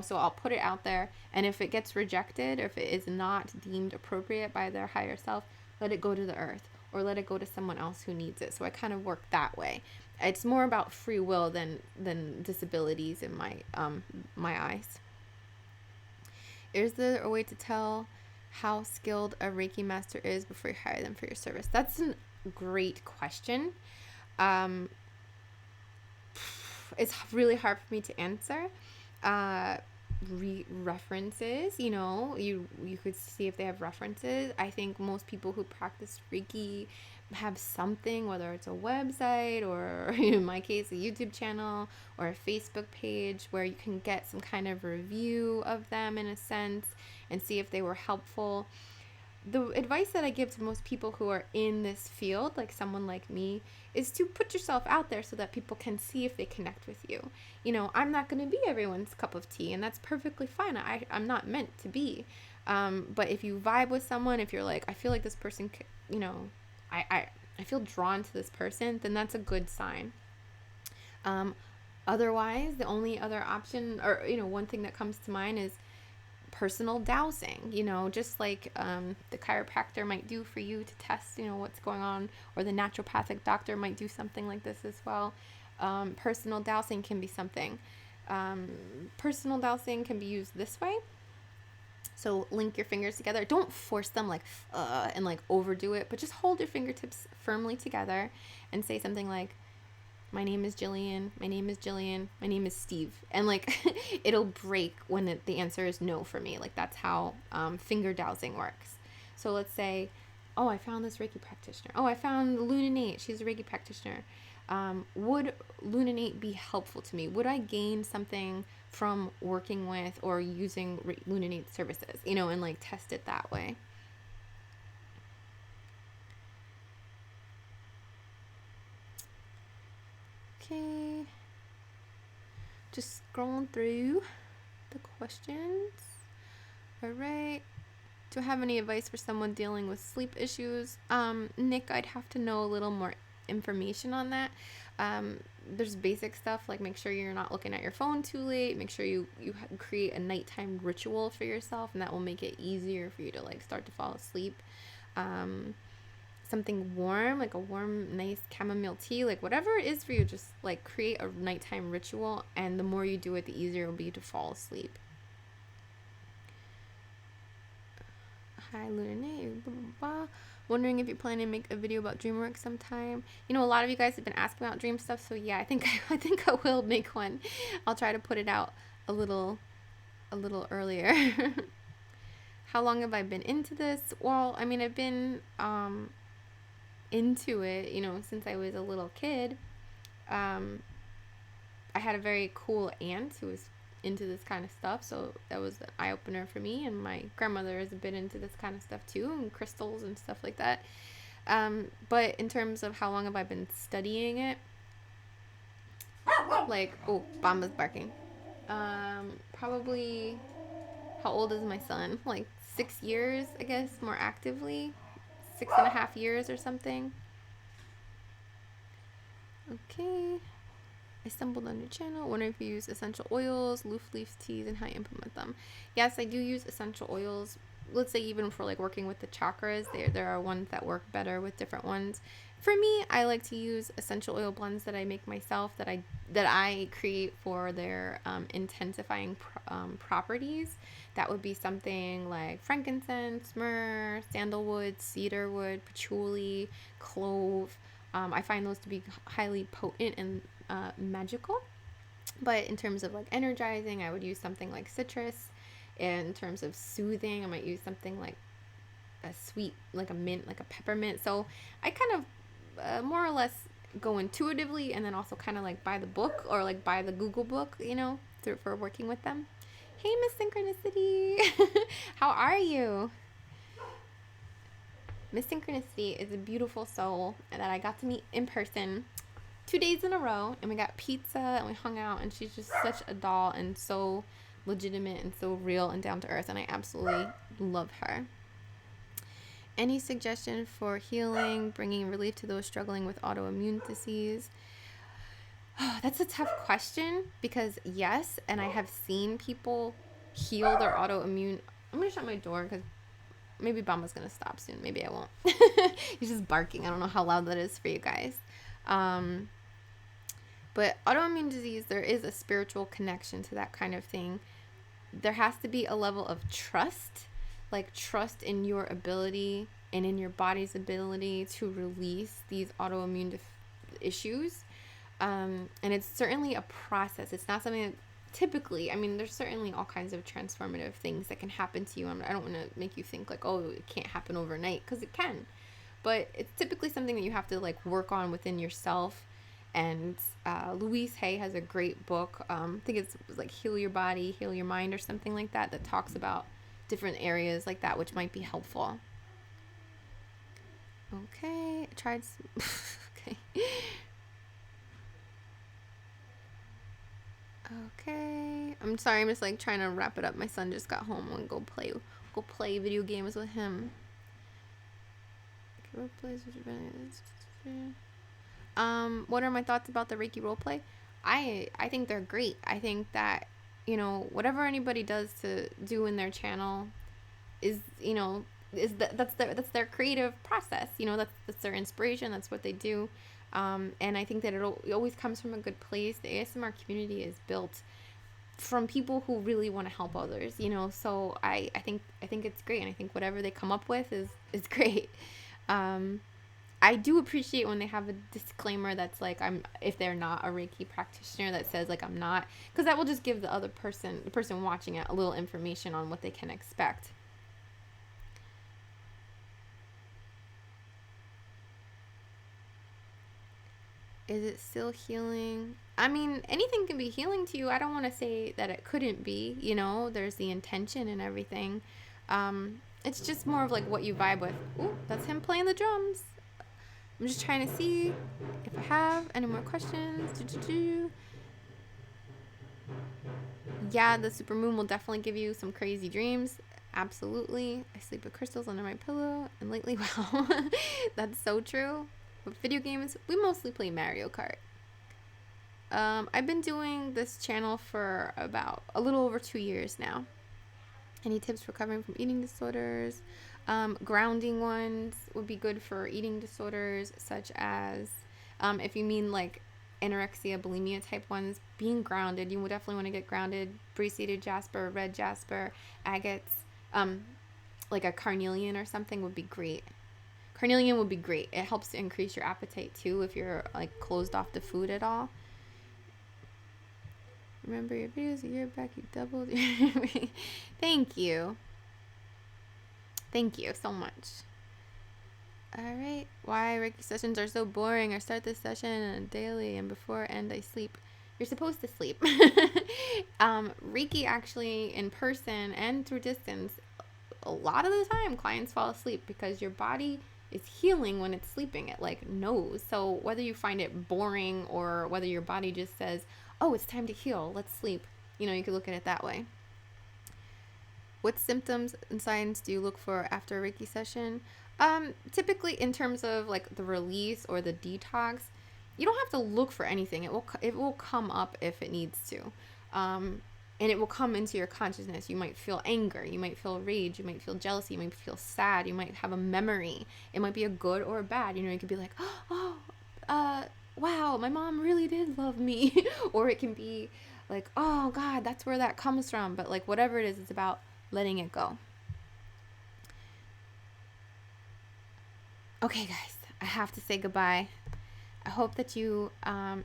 S1: so I'll put it out there. And if it gets rejected, or if it is not deemed appropriate by their higher self, let it go to the earth, or let it go to someone else who needs it. So I kind of work that way. It's more about free will than disabilities in my eyes. Is there a way to tell how skilled a Reiki master is before you hire them for your service? That's a great question. It's really hard for me to answer. References, you could see if they have references. I think most people who practice Reiki have something, whether it's a website or, in my case, a YouTube channel or a Facebook page, where you can get some kind of review of them in a sense and see if they were helpful. The advice that I give to most people who are in this field, like someone like me, is to put yourself out there so that people can see if they connect with you. I'm not going to be everyone's cup of tea, and that's perfectly fine. I'm not meant to be. But if you vibe with someone, if you're like, I feel like this person, I feel drawn to this person, then that's a good sign. Otherwise, the only other option, or, one thing that comes to mind is personal dowsing, just like the chiropractor might do for you to test, what's going on, or the naturopathic doctor might do something like this as well. Personal dowsing can be something. Personal dowsing can be used this way. So link your fingers together. Don't force them and overdo it, but just hold your fingertips firmly together and say something like, my name is Jillian, my name is Jillian, my name is Steve. And it'll break when the answer is no for me. That's how finger dowsing works. So let's say, oh, I found this Reiki practitioner. Oh, I found Lune Innate. She's a Reiki practitioner. Would Lune Innate be helpful to me? Would I gain something from working with or using Lune Innate services, and test it that way? Okay, just scrolling through the questions. All right. Do I have any advice for someone dealing with sleep issues? Nick, I'd have to know a little more information on that. There's basic stuff, like make sure you're not looking at your phone too late. Make sure you create a nighttime ritual for yourself, and that will make it easier for you to start to fall asleep. Something warm, like a warm, nice chamomile tea, whatever it is for you, just create a nighttime ritual, and the more you do it, the easier it will be to fall asleep. Hi, Lune. Blah, blah, blah. Wondering if you're planning to make a video about dream work sometime. You know, a lot of you guys have been asking about dream stuff, so yeah, I think I will make one. I'll try to put it out a little earlier. How long have I been into this? Well, I mean, I've been into it, you know, since I was a little kid. I had a very cool aunt who was into this kind of stuff, so that was an eye-opener for me. And my grandmother is a bit into this kind of stuff too, and crystals and stuff like that. But in terms of how long have I been studying it, like, oh, Bamba's barking. Probably, how old is my son? Like 6 years, I guess, more actively. 6.5 years or something. Okay. I stumbled on your channel. Wonder if you use essential oils, leaf teas, and how you implement them. Yes, I do use essential oils. Let's say even for like working with the chakras, there are ones that work better with different ones. For me, I like to use essential oil blends that I make myself, that I create for their intensifying properties. That would be something like frankincense, myrrh, sandalwood, cedarwood, patchouli, clove. I find those to be highly potent and magical. But in terms of like energizing, I would use something like citrus. In terms of soothing, I might use something like a sweet, like a mint, like a peppermint. So I kind of more or less go intuitively, and then also kind of like by the book, or like by the Google book, you know, for working with them. Hey, Miss Synchronicity. How are you? Miss Synchronicity is a beautiful soul that I got to meet in person 2 days in a row, and we got pizza and we hung out, and she's just such a doll and so legitimate and so real and down to earth, and I absolutely love her. Any suggestion for healing, bringing relief to those struggling with autoimmune disease? Oh, that's a tough question, because yes, and I have seen people heal their autoimmune. I'm going to shut my door because maybe Bamba's going to stop soon. Maybe I won't. He's just barking. I don't know how loud that is for you guys. But autoimmune disease, there is a spiritual connection to that kind of thing. There has to be a level of trust, like trust in your ability and in your body's ability to release these autoimmune issues. And it's certainly a process. It's not something that typically, I mean, there's certainly all kinds of transformative things that can happen to you. I don't want to make you think like, oh, it can't happen overnight, because it can. But it's typically something that you have to like work on within yourself. And Louise Hay has a great book. I think it's like Heal Your Body, Heal Your Mind, or something like that, that talks about different areas like that, which might be helpful. Okay, I tried okay. Okay, I'm sorry, I'm just like trying to wrap it up. My son just got home. I'm gonna go play video games with him. What are my thoughts about the Reiki roleplay? I think they're great. I think that, you know, whatever anybody does to do in their channel is, you know, that's their creative process. You know, that's their inspiration. That's what they do. And I think that it always comes from a good place. The ASMR community is built from people who really want to help others, you know. So I think it's great, and I think whatever they come up with is great. I do appreciate when they have a disclaimer that's like, if they're not a Reiki practitioner, that says like I'm not, because that will just give the person watching it, a little information on what they can expect. Is it still healing? I mean, anything can be healing to you. I don't want to say that it couldn't be, you know, there's the intention and everything. It's just more of like what you vibe with. Ooh, that's him playing the drums. I'm just trying to see if I have any more questions. Yeah, the supermoon will definitely give you some crazy dreams. Absolutely. I sleep with crystals under my pillow, and lately, wow, that's so true. With video games, we mostly play Mario Kart. I've been doing this channel for about a little over 2 years now. Any tips for recovering from eating disorders? Grounding ones would be good for eating disorders, such as if you mean like anorexia, bulimia type ones, being grounded. You would definitely want to get grounded. Braceated jasper, red jasper, agates, like a carnelian or something would be great. Carnelian would be great. It helps to increase your appetite too if you're like closed off to food at all. Remember your videos a year back, you doubled your Thank you. Thank you so much. All right. Why Reiki sessions are so boring. I start this session daily and before end I sleep. You're supposed to sleep. Reiki actually in person and through distance, a lot of the time clients fall asleep because your body is healing when it's sleeping. It like knows. So whether you find it boring or whether your body just says, oh, it's time to heal, let's sleep. You know, you could look at it that way. What symptoms and signs do you look for after a Reiki session? Typically in terms of like the release or the detox, you don't have to look for anything. It will come up if it needs to. And it will come into your consciousness. You might feel anger, you might feel rage, you might feel jealousy, you might feel sad, you might have a memory. It might be a good or a bad. You know, you could be like, wow, my mom really did love me. Or it can be like, oh God, that's where that comes from. But like whatever it is, it's about letting it go. Okay, guys, I have to say goodbye. I hope that you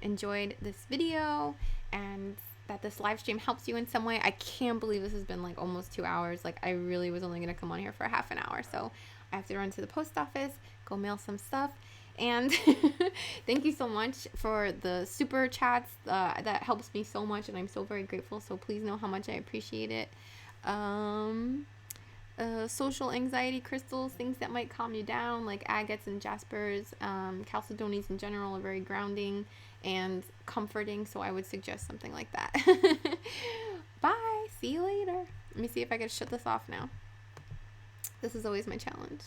S1: enjoyed this video and that this live stream helps you in some way. I can't believe this has been like almost 2 hours. Like I really was only going to come on here for half an hour. So I have to run to the post office, go mail some stuff. And thank you so much for the super chats. That helps me so much and I'm so very grateful. So please know how much I appreciate it. Social anxiety crystals, things that might calm you down, like agates and jaspers, chalcedonies in general are very grounding and comforting, so I would suggest something like that. Bye, see you later. Let me see if I can shut this off now. This is always my challenge.